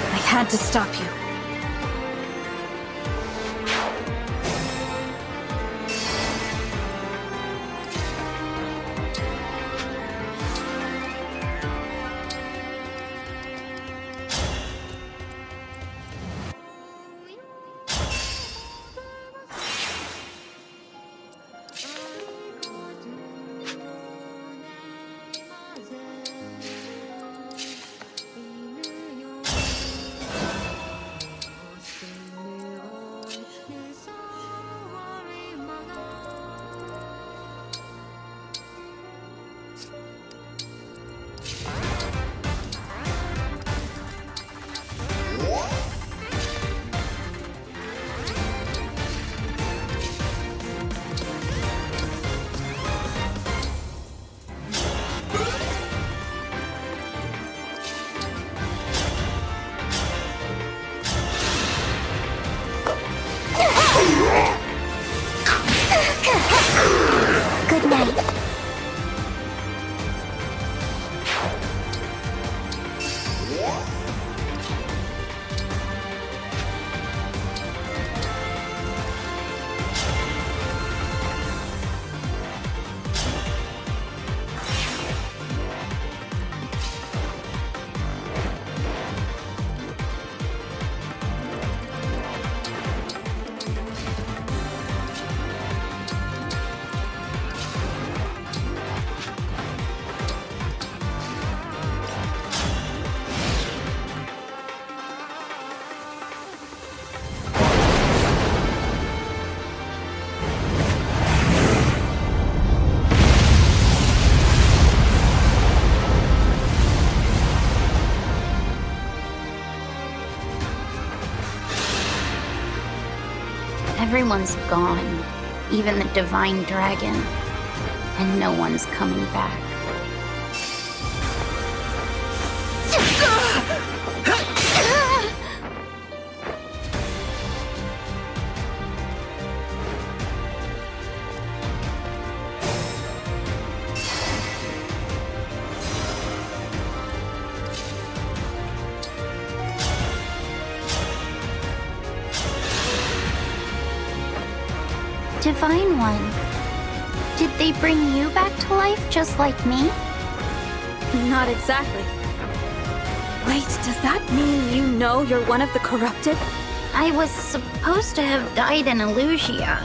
I had to stop you. Good night. Everyone's gone, even the Divine Dragon, and no one's coming back. Divine One, did they bring you back to life just like me? Not exactly. Wait, does that mean you know you're one of the corrupted? I was supposed to have died in Elusia,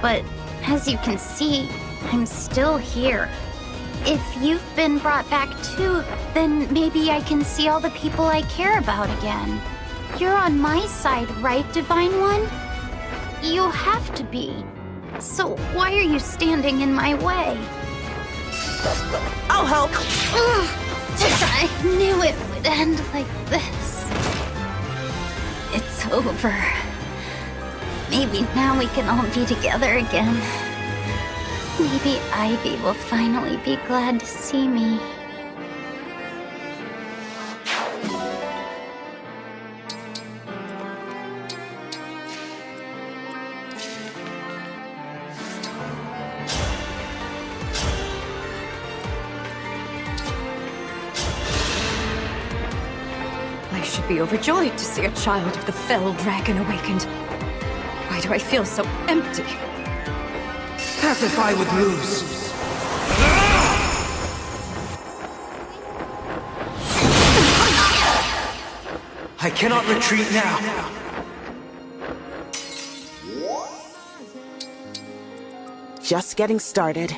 but as you can see, I'm still here. If you've been brought back too, then maybe I can see all the people I care about again. You're on my side, right, Divine One? You have to be. So why are you standing in my way? I'll help! I knew it would end like this. It's over. Maybe now we can all be together again. Maybe Ivy will finally be glad to see me. be overjoyed to see a child of the fell dragon awakened. Why do I feel so empty? As if I would lose. I cannot retreat now. Just getting started.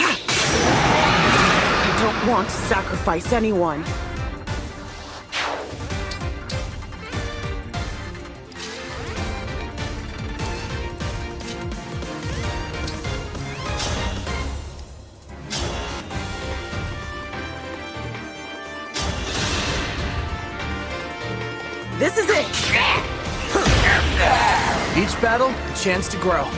I don't want to sacrifice anyone. This is it! Each battle, a chance to grow.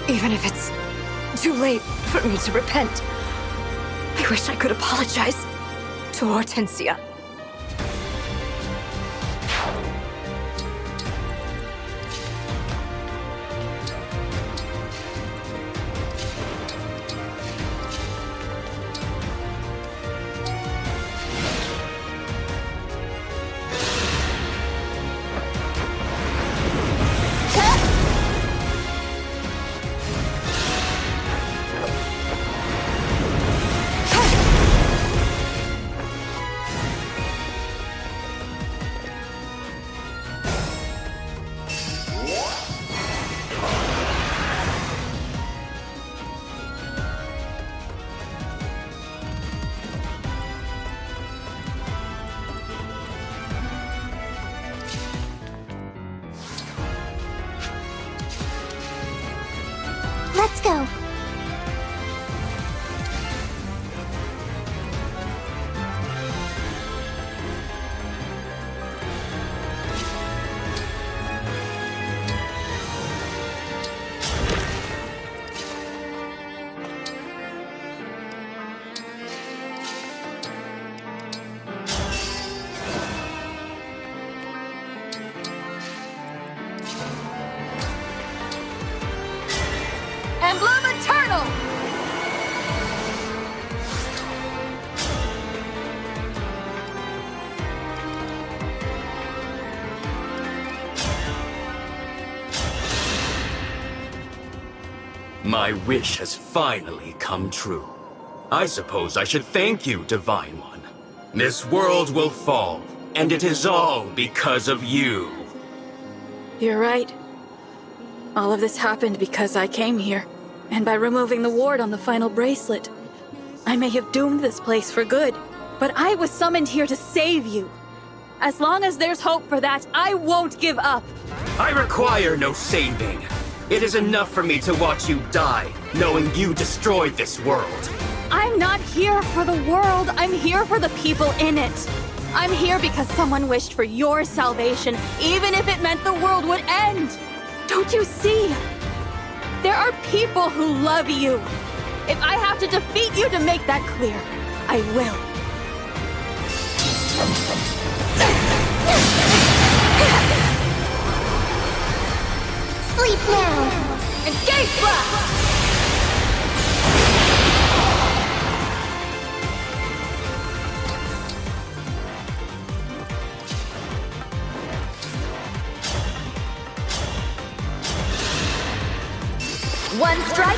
Even if it's too late for me to repent, I wish I could apologize to Hortensia. Let's go. Emblem Eternal! My wish has finally come true. I suppose I should thank you, Divine One. This world will fall, and it is all because of you. You're right. All of this happened because I came here, and by removing the ward on the final bracelet. I may have doomed this place for good, but I was summoned here to save you. As long as there's hope for that, I won't give up. I require no saving. It is enough for me to watch you die, knowing you destroyed this world. I'm not here for the world, I'm here for the people in it. I'm here because someone wished for your salvation, even if it meant the world would end. Don't you see? There are people who love you. If I have to defeat you to make that clear, I will. Sleep now! Engage blast!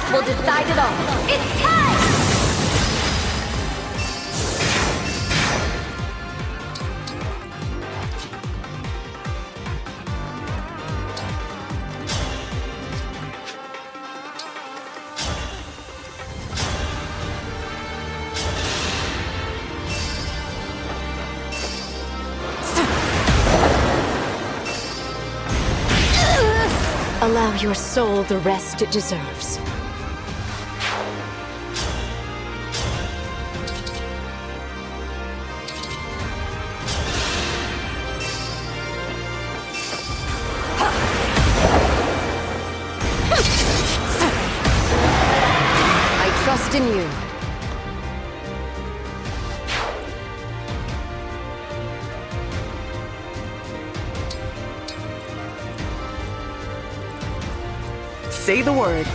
path will decide it all. It's time! Allow your soul the rest it deserves. I trust in you. Say the word.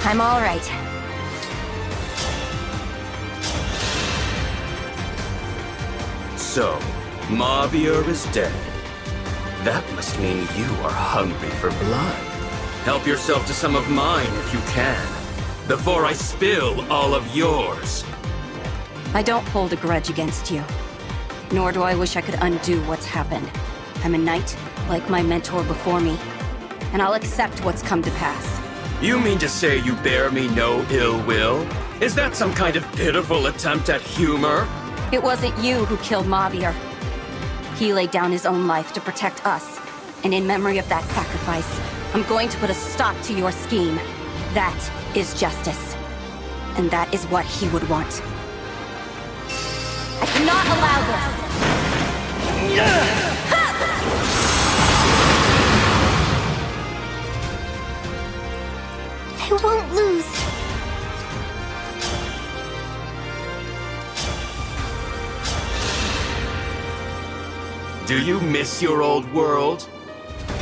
I'm all right. So, Mauvier is dead. That must mean you are hungry for blood. Help yourself to some of mine if you can, before I spill all of yours. I don't hold a grudge against you. Nor do I wish I could undo what's happened. I'm a knight, like my mentor before me, and I'll accept what's come to pass. You mean to say you bear me no ill will? Is that some kind of pitiful attempt at humor? It wasn't you who killed Mauvier. He laid down his own life to protect us, and in memory of that sacrifice, I'm going to put a stop to your scheme. That is justice. And that is what he would want. I cannot allow this! I won't lose. Do you miss your old world?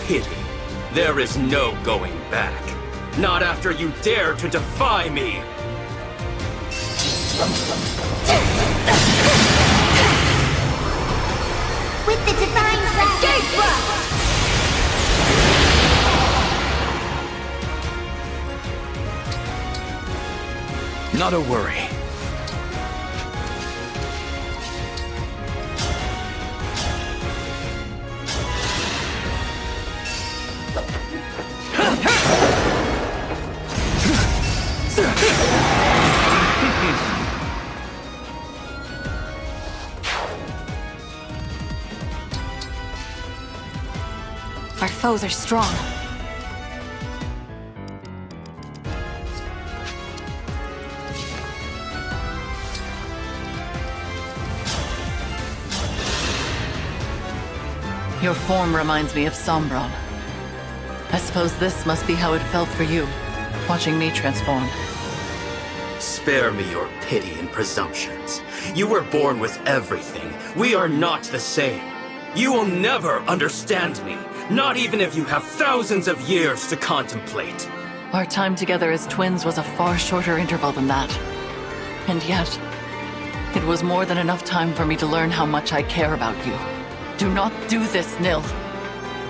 Pity. There is no going back. Not after you dare to defy me! With the divine blast! Not a worry. Our foes are strong. Your form reminds me of Sombron. I suppose this must be how it felt for you, watching me transform. Spare me your pity and presumptions. You were born with everything. We are not the same. You will never understand me, not even if you have thousands of years to contemplate. Our time together as twins was a far shorter interval than that. And yet, it was more than enough time for me to learn how much I care about you. Do not do this, Nil.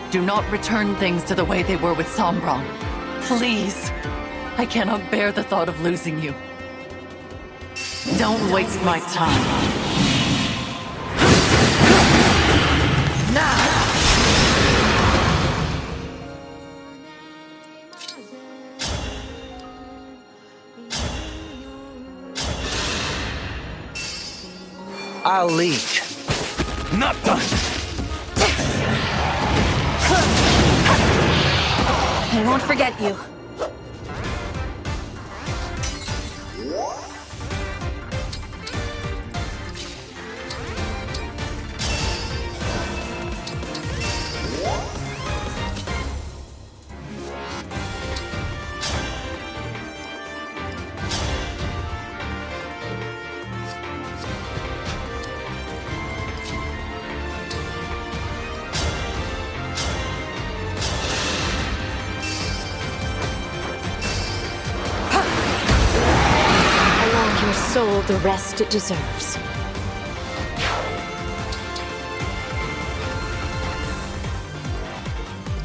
Do not return things to the way they were with Sombron. Please. I cannot bear the thought of losing you. Don't waste my time. Now! I'll lead. Not done! I won't forget you. Soul the rest it deserves.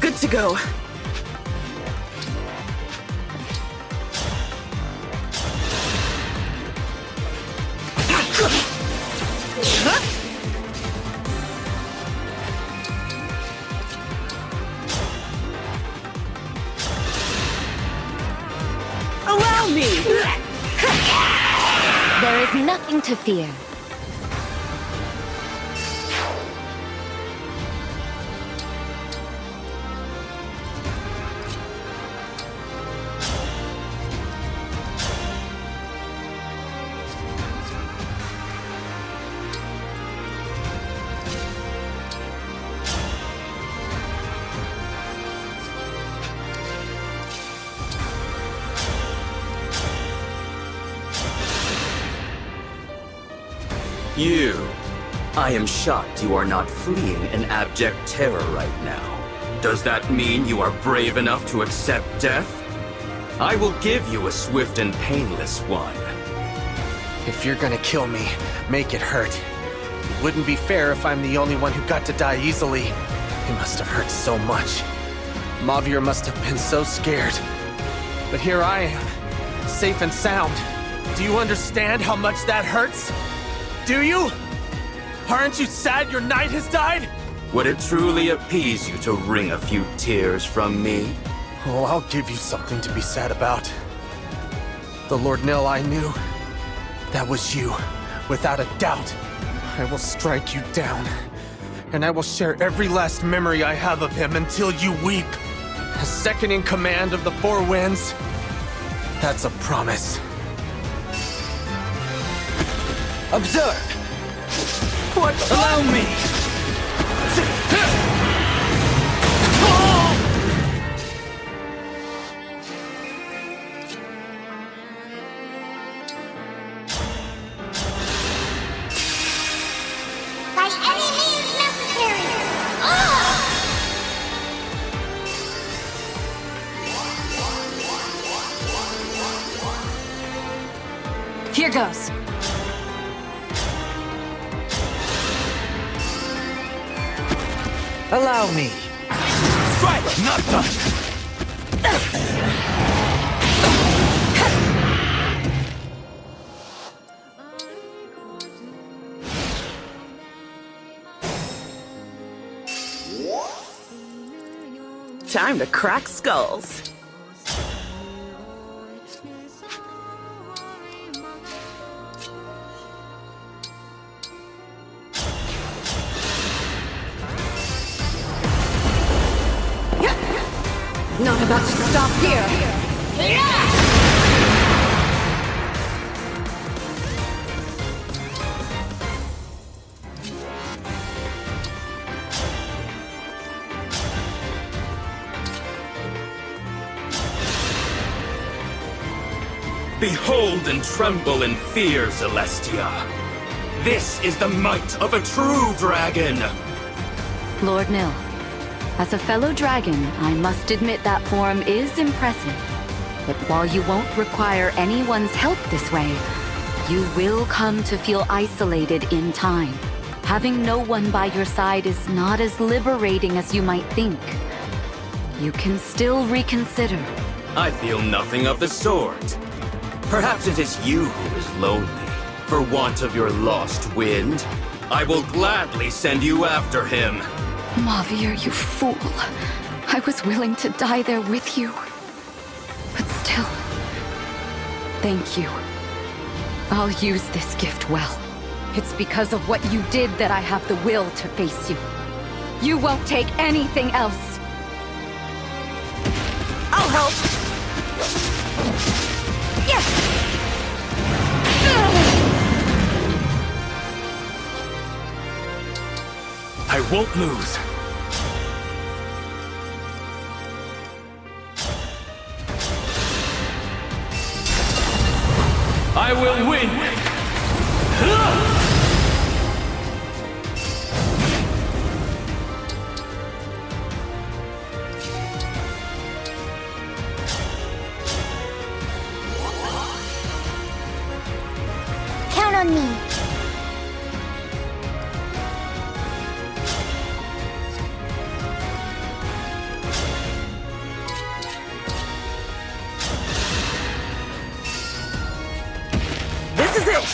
Good to go. Allow me! There is nothing to fear. I am shocked you are not fleeing in abject terror right now. Does that mean you are brave enough to accept death? I will give you a swift and painless one. If you're gonna kill me, make it hurt. It wouldn't be fair if I'm the only one who got to die easily. It must have hurt so much. Mauvier must have been so scared. But here I am, safe and sound. Do you understand how much that hurts? Do you? Aren't you sad your knight has died? Would it truly appease you to wring a few tears from me? Oh, I'll give you something to be sad about. The Lord Nil I knew. That was you, without a doubt. I will strike you down, and I will share every last memory I have of him until you weep. As second in command of the Four Winds, that's a promise. Observe! What? Allow me! By any means necessary! Here goes. Allow me! Strike! Not done! Time to crack skulls. Not about to stop here. Behold and tremble in fear, Celestia. This is the might of a true dragon. Lord Nil, as a fellow dragon, I must admit that form is impressive. But while you won't require anyone's help this way, you will come to feel isolated in time. Having no one by your side is not as liberating as you might think. You can still reconsider. I feel nothing of the sort. Perhaps it is you who is lonely, for want of your lost wind. I will gladly send you after him. Mauvier, you fool. I was willing to die there with you. But still, thank you. I'll use this gift well. It's because of what you did that I have the will to face you. You won't take anything else. I'll help. Yes! I won't lose. I will win! Count on me. This is it!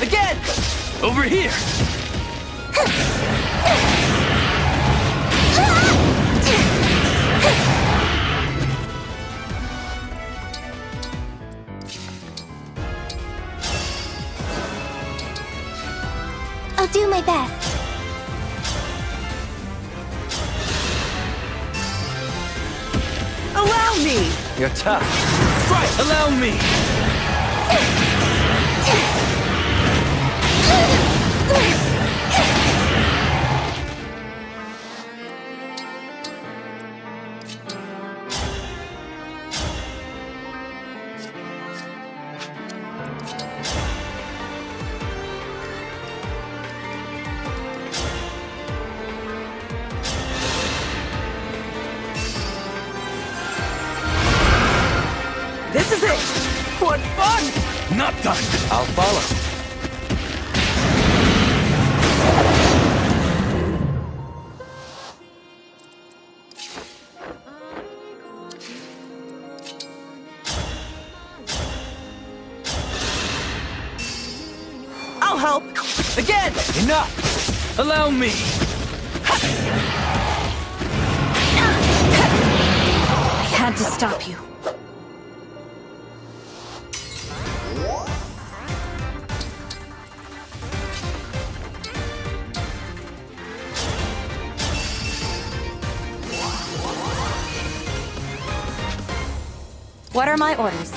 Again! Over here! I'll do my best. Allow me! You're tough. Strike! Allow me! This is it! What fun! Not done! I'll follow. I'll help! Again! Enough! Allow me! I had to stop you. What are my orders?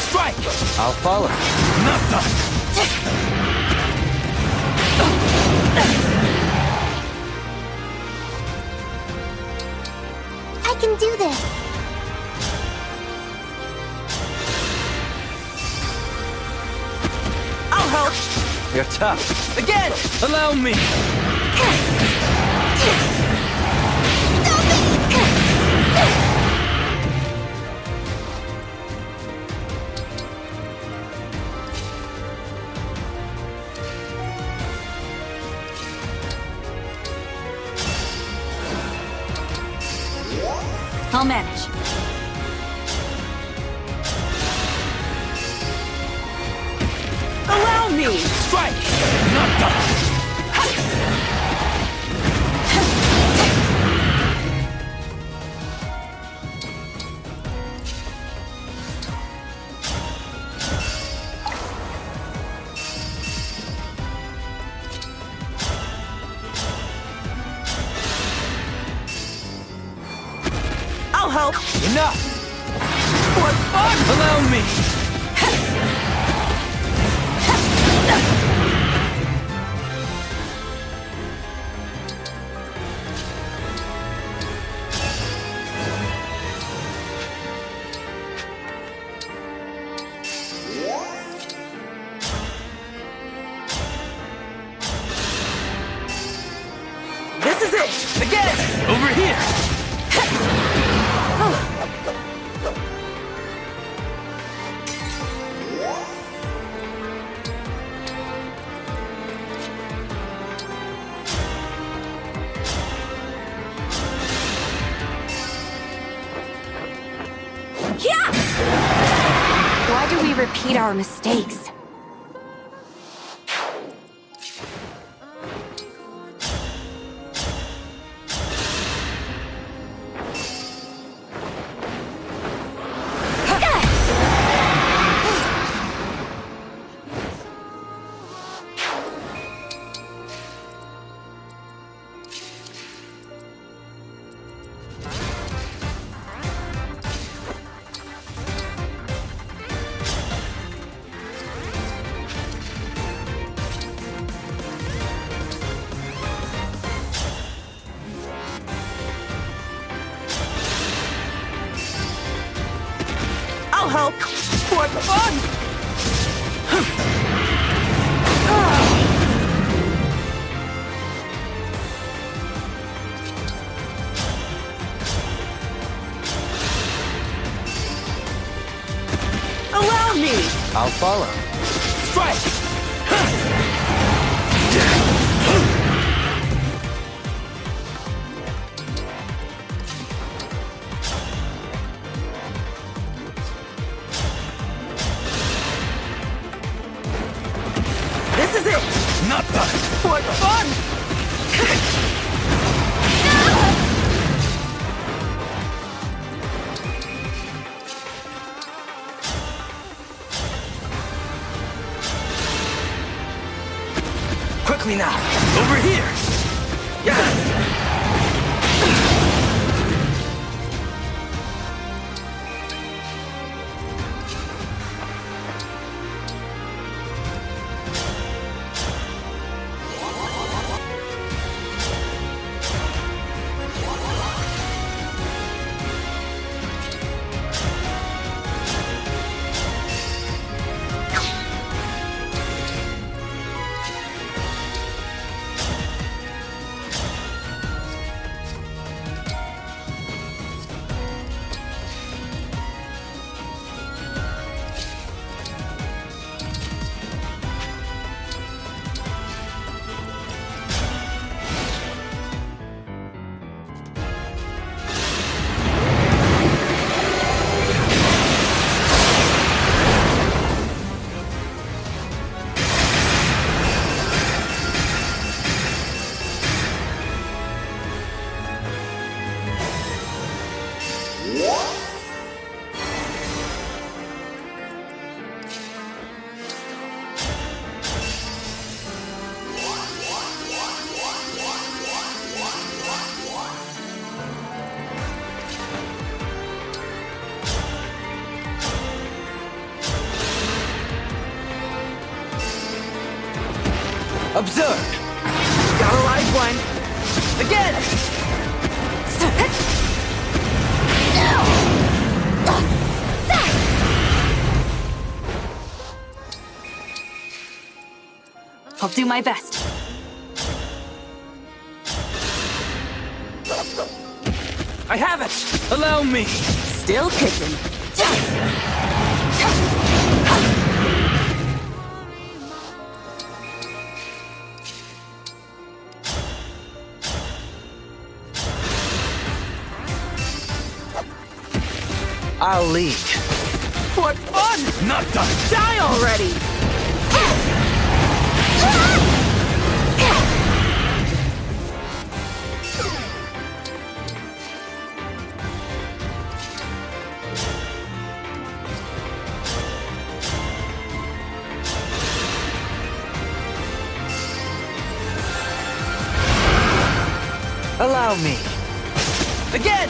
Strike! I'll follow. Not done! I can do this. I'll help! You're tough. Again! Allow me! I'll manage. Allow me! Strike! Not done! I'll help! Enough! What fun! Allow me! This is it! Again! Over here! Yeah! Why do we repeat our mistakes? I'll help! What fun! Allow me! I'll follow. Strike! This is it! Not done! What fun! Quickly now! Over here! Observe! Got a live one! Again! I'll do my best. I have it! Allow me! Still kicking. I'll lead. What fun! Not done! Die already! Allow me. Again!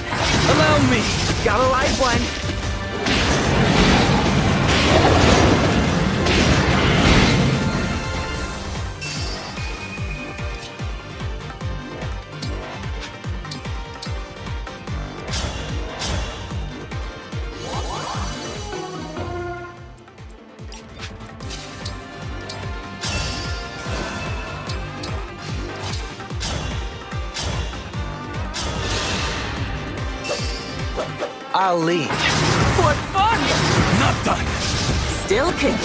Allow me! Got a live one. I'll lead. What fun! Not done! Still kicking.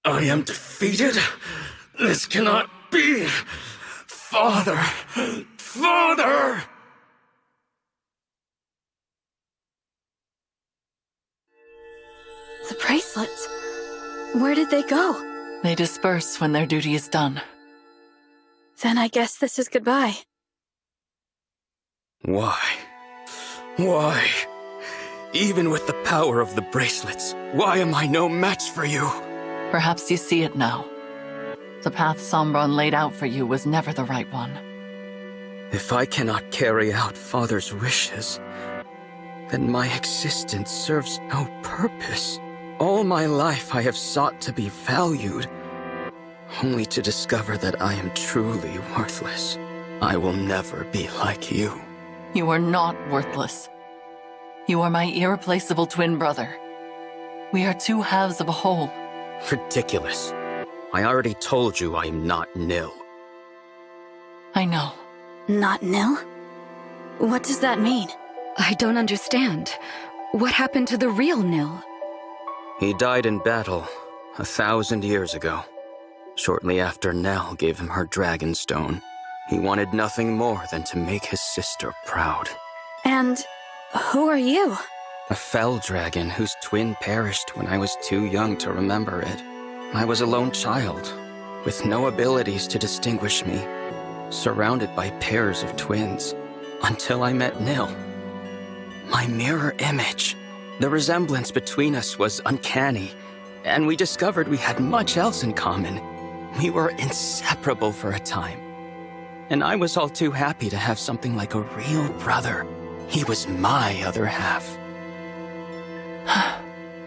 I am defeated? This cannot be! Father! Father! The bracelets. Where did they go? They disperse when their duty is done. Then I guess this is goodbye. Why? Why? Even with the power of the bracelets, why am I no match for you? Perhaps you see it now. The path Sombron laid out for you was never the right one. If I cannot carry out Father's wishes, then my existence serves no purpose. All my life I have sought to be valued, only to discover that I am truly worthless. I will never be like you. You are not worthless. You are my irreplaceable twin brother. We are two halves of a whole. Ridiculous. I already told you I am not Nil. I know. Not Nil? What does that mean? I don't understand. What happened to the real Nil? He died in battle 1,000 years ago. Shortly after Nell gave him her dragon stone, he wanted nothing more than to make his sister proud. And who are you? A fell dragon whose twin perished when I was too young to remember it. I was a lone child, with no abilities to distinguish me, surrounded by pairs of twins, until I met Nil. My mirror image. The resemblance between us was uncanny, and we discovered we had much else in common. We were inseparable for a time. And I was all too happy to have something like a real brother. He was my other half.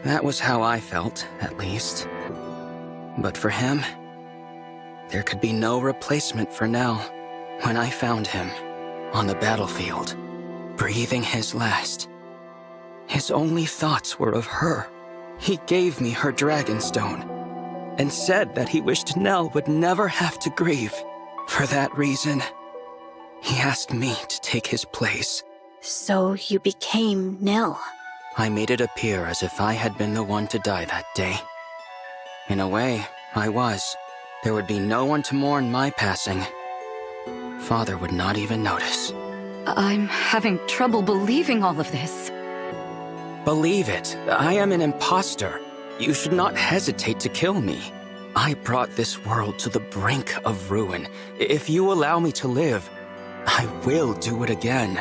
That was how I felt, at least. But for him, there could be no replacement for Nell. When I found him, on the battlefield, breathing his last, his only thoughts were of her. He gave me her dragon stone, and said that he wished Nell would never have to grieve. For that reason, he asked me to take his place. So you became Nil. I made it appear as if I had been the one to die that day. In a way, I was. There would be no one to mourn my passing. Father would not even notice. I'm having trouble believing all of this. Believe it, I am an imposter. You should not hesitate to kill me. I brought this world to the brink of ruin. If you allow me to live, I will do it again.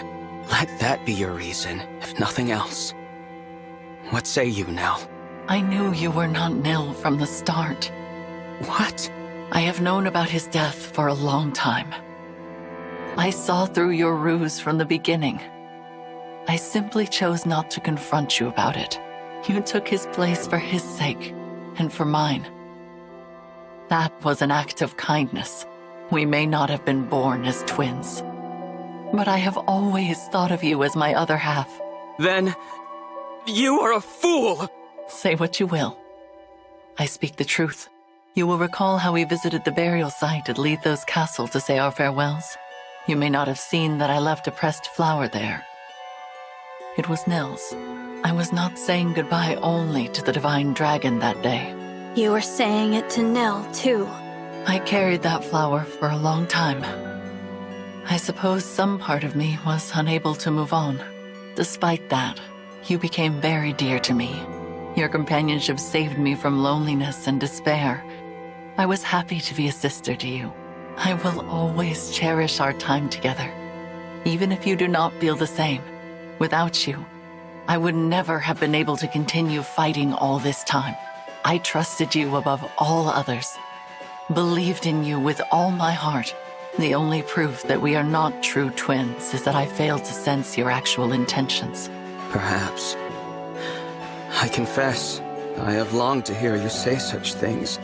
Let that be your reason, if nothing else. What say you, Nell? I knew you were not Nil from the start. What? I have known about his death for a long time. I saw through your ruse from the beginning. I simply chose not to confront you about it. You took his place for his sake, and for mine. That was an act of kindness. We may not have been born as twins, but I have always thought of you as my other half. Then, you are a fool! Say what you will. I speak the truth. You will recall how we visited the burial site at Letho's castle to say our farewells. You may not have seen that I left a pressed flower there. It was Nil's. I was not saying goodbye only to the divine dragon that day. You were saying it to Nil, too. I carried that flower for a long time. I suppose some part of me was unable to move on. Despite that, you became very dear to me. Your companionship saved me from loneliness and despair. I was happy to be a sister to you. I will always cherish our time together, even if you do not feel the same. Without you, I would never have been able to continue fighting all this time. I trusted you above all others, believed in you with all my heart. The only proof that we are not true twins is that I failed to sense your actual intentions. Perhaps. I confess, I have longed to hear you say such things.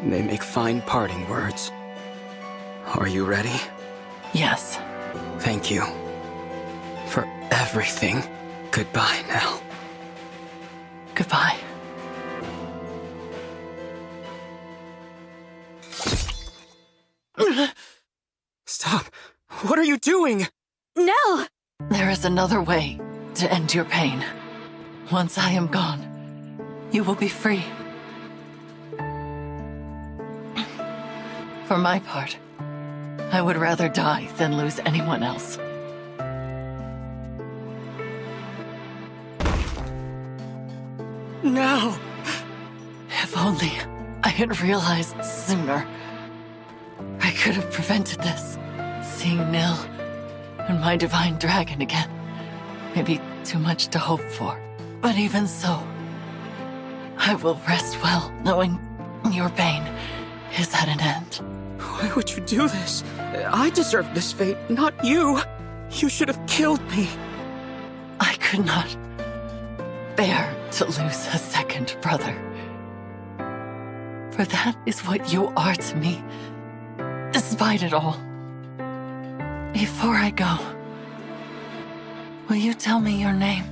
They make fine parting words. Are you ready? Yes. Thank you. For everything. Goodbye, Nell. Goodbye. Stop! What are you doing? No! There is another way to end your pain. Once I am gone, you will be free. For my part, I would rather die than lose anyone else. No! If only I had realized sooner. I could have prevented this. Seeing Nil and my divine dragon again may be too much to hope for. But even so, I will rest well knowing your pain is at an end. Why would you do this? I deserve this fate, not you. You should have killed me. I could not bear to lose a second brother. For that is what you are to me, despite it all. Before I go, will you tell me your name?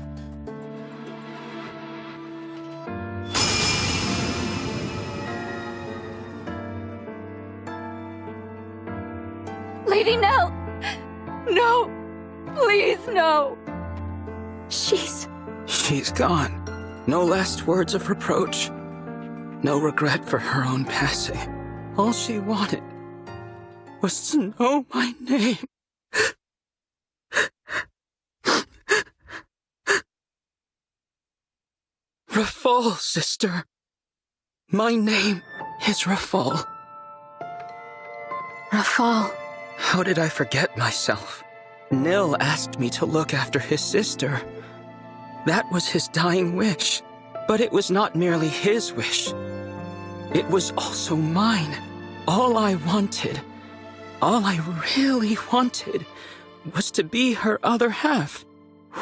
Lady Nell! No! Please, no! She's gone. No last words of reproach. No regret for her own passing. All she wanted was to know my name. Rafal, sister. My name is Rafal. Rafal. How did I forget myself? Nil asked me to look after his sister. That was his dying wish. But it was not merely his wish. It was also mine. All I wanted, all I really wanted, was to be her other half.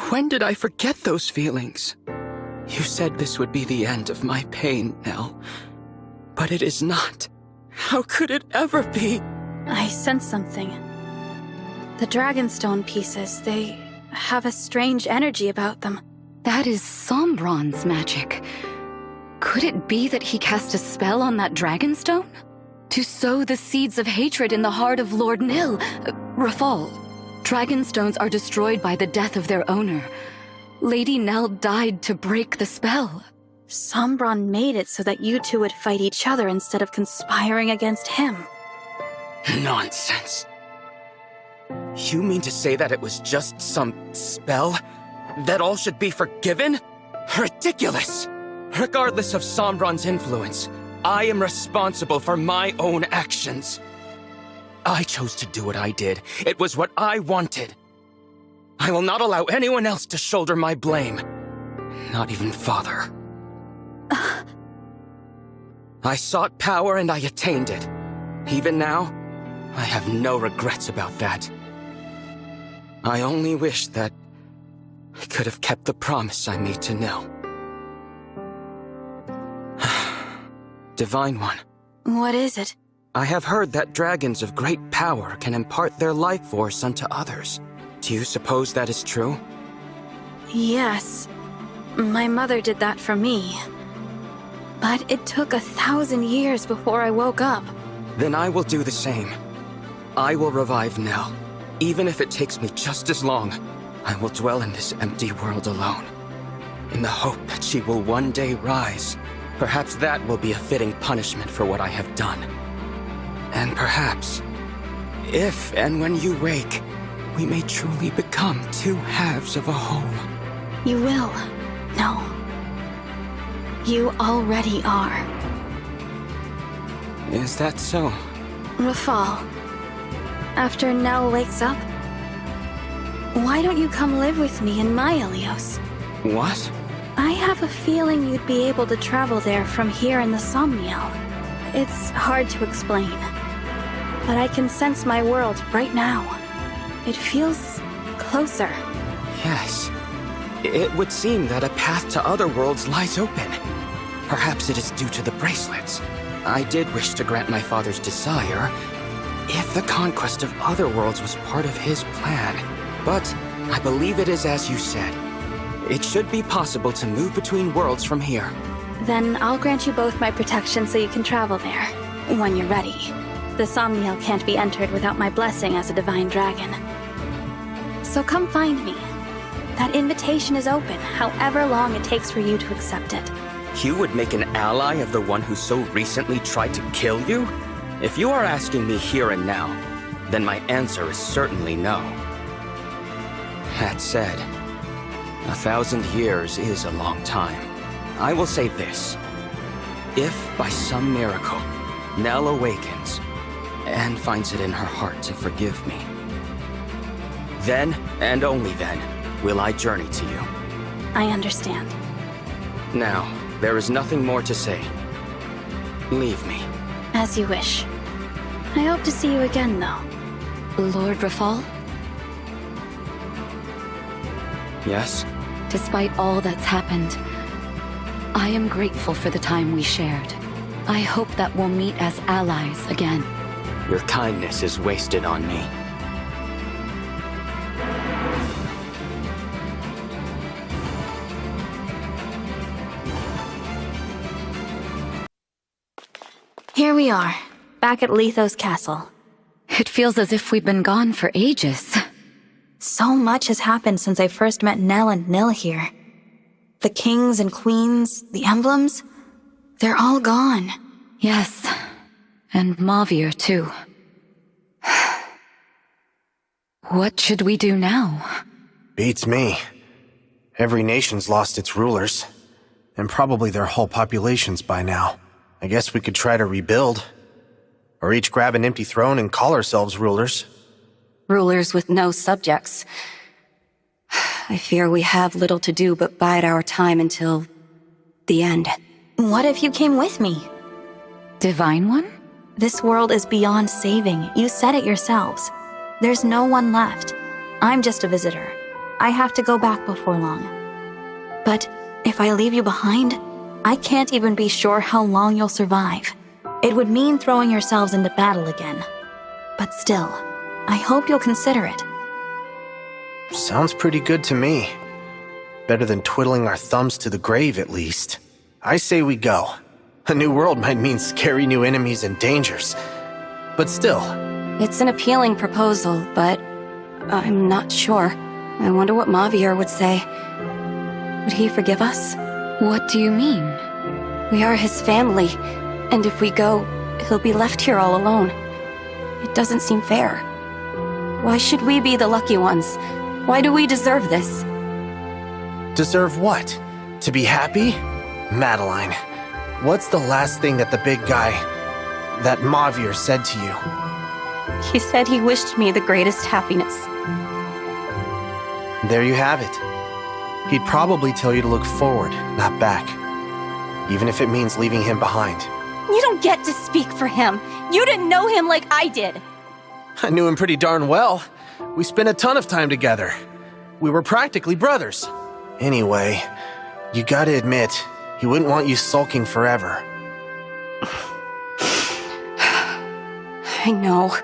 When did I forget those feelings? You said this would be the end of my pain, Nell. But it is not. How could it ever be? I sense something. The Dragonstone pieces, they have a strange energy about them. That is Sombron's magic. Could it be that he cast a spell on that Dragonstone? To sow the seeds of hatred in the heart of Lord Nil, Rafal. Dragonstones are destroyed by the death of their owner. Lady Nell died to break the spell. Sombron made it so that you two would fight each other instead of conspiring against him. Nonsense. You mean to say that it was just some spell? That all should be forgiven? Ridiculous! Regardless of Sombron's influence, I am responsible for my own actions. I chose to do what I did. It was what I wanted. I will not allow anyone else to shoulder my blame. Not even Father. I sought power and I attained it. Even now, I have no regrets about that. I only wish that I could have kept the promise I made to Nil. Divine One. What is it? I have heard that dragons of great power can impart their life force unto others. Do you suppose that is true? Yes. My mother did that for me. But it took 1,000 years before I woke up. Then I will do the same. I will revive Nell. Even if it takes me just as long, I will dwell in this empty world alone, in the hope that she will one day rise Perhaps that will be a fitting punishment for what I have done. And perhaps, if and when you wake, we may truly become two halves of a whole. You will. No. You already are. Is that so? Rafal, after Nell wakes up, why don't you come live with me in my Ilios? What? I have a feeling you'd be able to travel there from here in the Somniel. It's hard to explain, but I can sense my world right now. It feels closer. Yes. It would seem that a path to other worlds lies open. Perhaps it is due to the bracelets. I did wish to grant my father's desire, if the conquest of other worlds was part of his plan. But I believe it is as you said. It should be possible to move between worlds from here. Then I'll grant you both my protection so you can travel there, when you're ready. The Somniel can't be entered without my blessing as a divine dragon. So come find me. That invitation is open, however long it takes for you to accept it. You would make an ally of the one who so recently tried to kill you? If you are asking me here and now, then my answer is certainly no. That said, 1,000 years is a long time. I will say this. If, by some miracle, Nell awakens and finds it in her heart to forgive me, then, and only then, will I journey to you. I understand. Now, there is nothing more to say. Leave me. As you wish. I hope to see you again, though. Lord Rafal? Yes? Despite all that's happened, I am grateful for the time we shared. I hope that we'll meet as allies again. Your kindness is wasted on me. Here we are, back at Lethos Castle. It feels as if we've been gone for ages. So much has happened since I first met Nell and Nil here. The kings and queens, the emblems, they're all gone. Yes, and Mauvier too. What should we do now? Beats me. Every nation's lost its rulers, and probably their whole populations by now. I guess we could try to rebuild. Or each grab an empty throne and call ourselves rulers. Rulers with no subjects. I fear we have little to do but bide our time until the end. What if you came with me? Divine One? This world is beyond saving. You said it yourselves. There's no one left. I'm just a visitor. I have to go back before long. But if I leave you behind, I can't even be sure how long you'll survive. It would mean throwing yourselves into battle again. But still, I hope you'll consider it. Sounds pretty good to me. Better than twiddling our thumbs to the grave, at least. I say we go. A new world might mean scary new enemies and dangers. But still. It's an appealing proposal, but I'm not sure. I wonder what Mauvier would say. Would he forgive us? What do you mean? We are his family, and if we go, he'll be left here all alone. It doesn't seem fair. Why should we be the lucky ones? Why do we deserve this? Deserve what? To be happy? Madeline, what's the last thing that the big guy, that Mauvier, said to you? He said he wished me the greatest happiness. There you have it. He'd probably tell you to look forward, not back. Even if it means leaving him behind. You don't get to speak for him. You didn't know him like I did. I knew him pretty darn well. We spent a ton of time together. We were practically brothers. Anyway, you gotta admit, he wouldn't want you sulking forever. I know.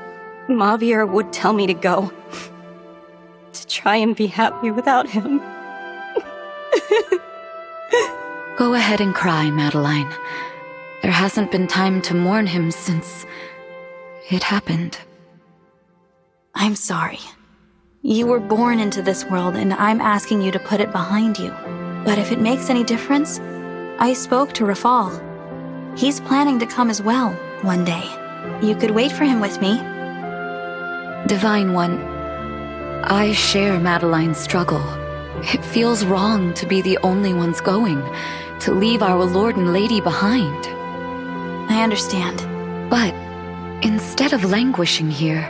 Mauvier would tell me to go. To try and be happy without him. Go ahead and cry, Madeline. There hasn't been time to mourn him since it happened. I'm sorry. You were born into this world, and I'm asking you to put it behind you. But if it makes any difference, I spoke to Rafal. He's planning to come as well, one day. You could wait for him with me. Divine One, I share Madeline's struggle. It feels wrong to be the only ones going, to leave our Lord and Lady behind. I understand. But instead of languishing here,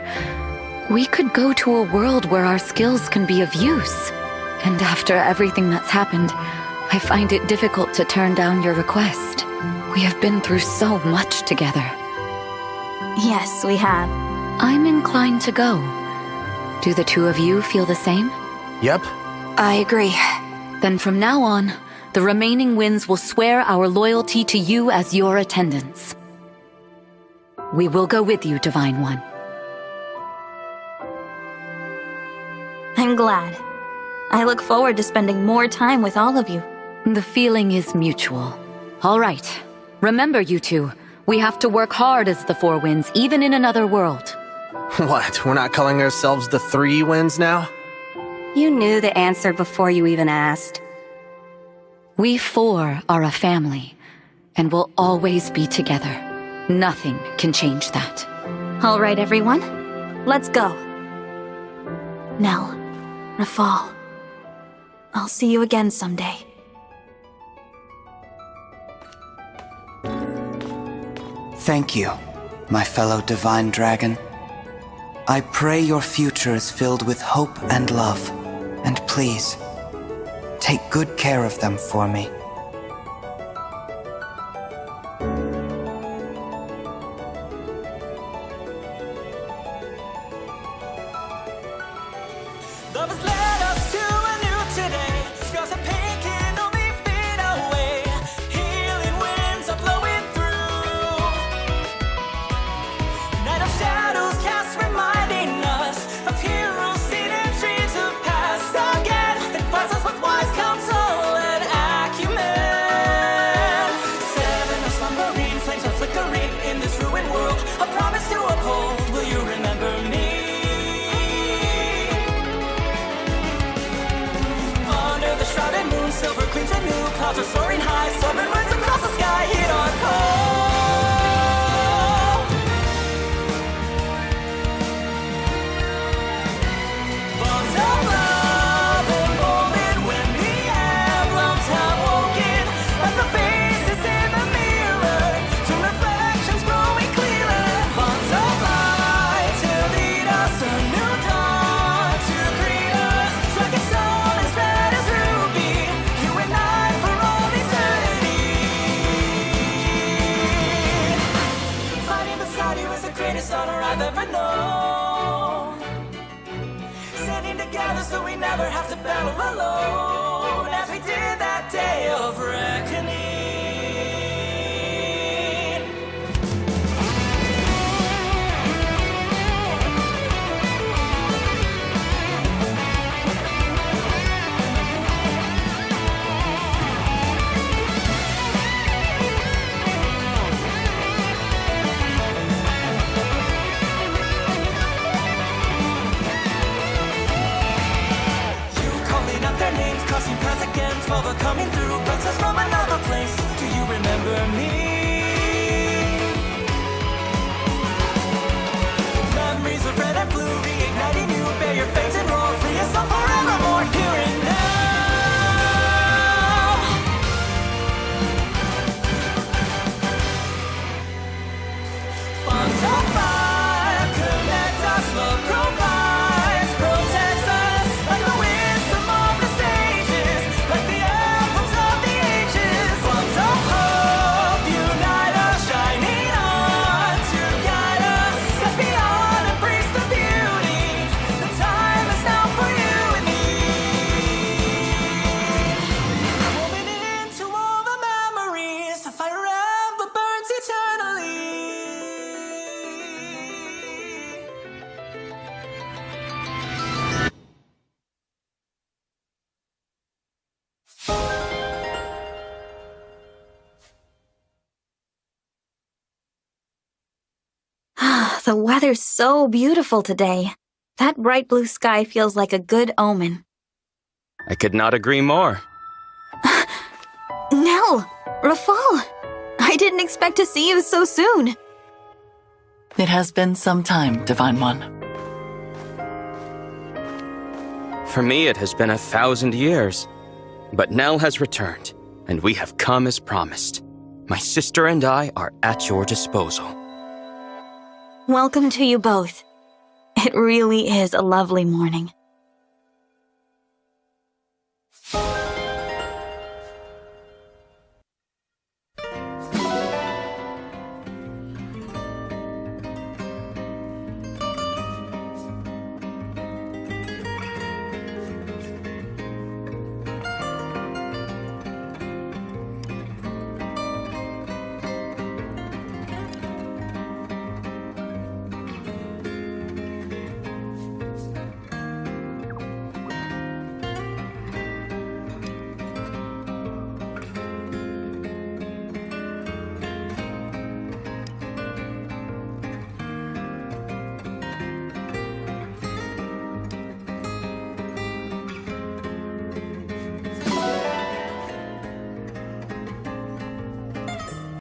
we could go to a world where our skills can be of use. And after everything that's happened, I find it difficult to turn down your request. We have been through so much together. Yes, we have. I'm inclined to go. Do the two of you feel the same? Yep. I agree. Then from now on, the remaining winds will swear our loyalty to you as your attendants. We will go with you, Divine One. I'm glad. I look forward to spending more time with all of you. The feeling is mutual. All right. Remember, you two, we have to work hard as the Four Winds, even in another world. What, we're not calling ourselves the Three Winds now? You knew the answer before you even asked. We four are a family, and will always be together. Nothing can change that. All right, everyone. Let's go. Nell, Rafal, I'll see you again someday. Thank you, my fellow divine dragon. I pray your future is filled with hope and love, and please, take good care of them for me. Silver queens and new clouds are soaring high. Southern winds across the sky hit our call. Bonds of love emboldened when the emblems have woken. Like the faces in the mirror, to reflections growing clearer. Bonds of light to lead us a new dawn to greet us. Striking stone as red as ruby. Honor I've ever known. Standing together so we never have to battle alone, as we did that day of reckoning. Crossing paths again, 12 are coming through, princess from another place. Do you remember me? Memories of red and blue, reigniting you. Bear your face and roar, free yourself forevermore, here and now. Bonds of fire connect us, love provides, protects us like the wisdom of the sages, like the emblems of the ages. Bonds of hope unite us, shining on to guide us. Step beyond, embrace the beauty. The time is now for you and me. Woven into all the memories, a fire emblem burns eternally. The weather's so beautiful today. That bright blue sky feels like a good omen. I could not agree more. Nell! Rafal! I didn't expect to see you so soon. It has been some time, Divine One. For me, it has been 1,000 years. But Nell has returned, and we have come as promised. My sister and I are at your disposal. Welcome to you both. It really is a lovely morning.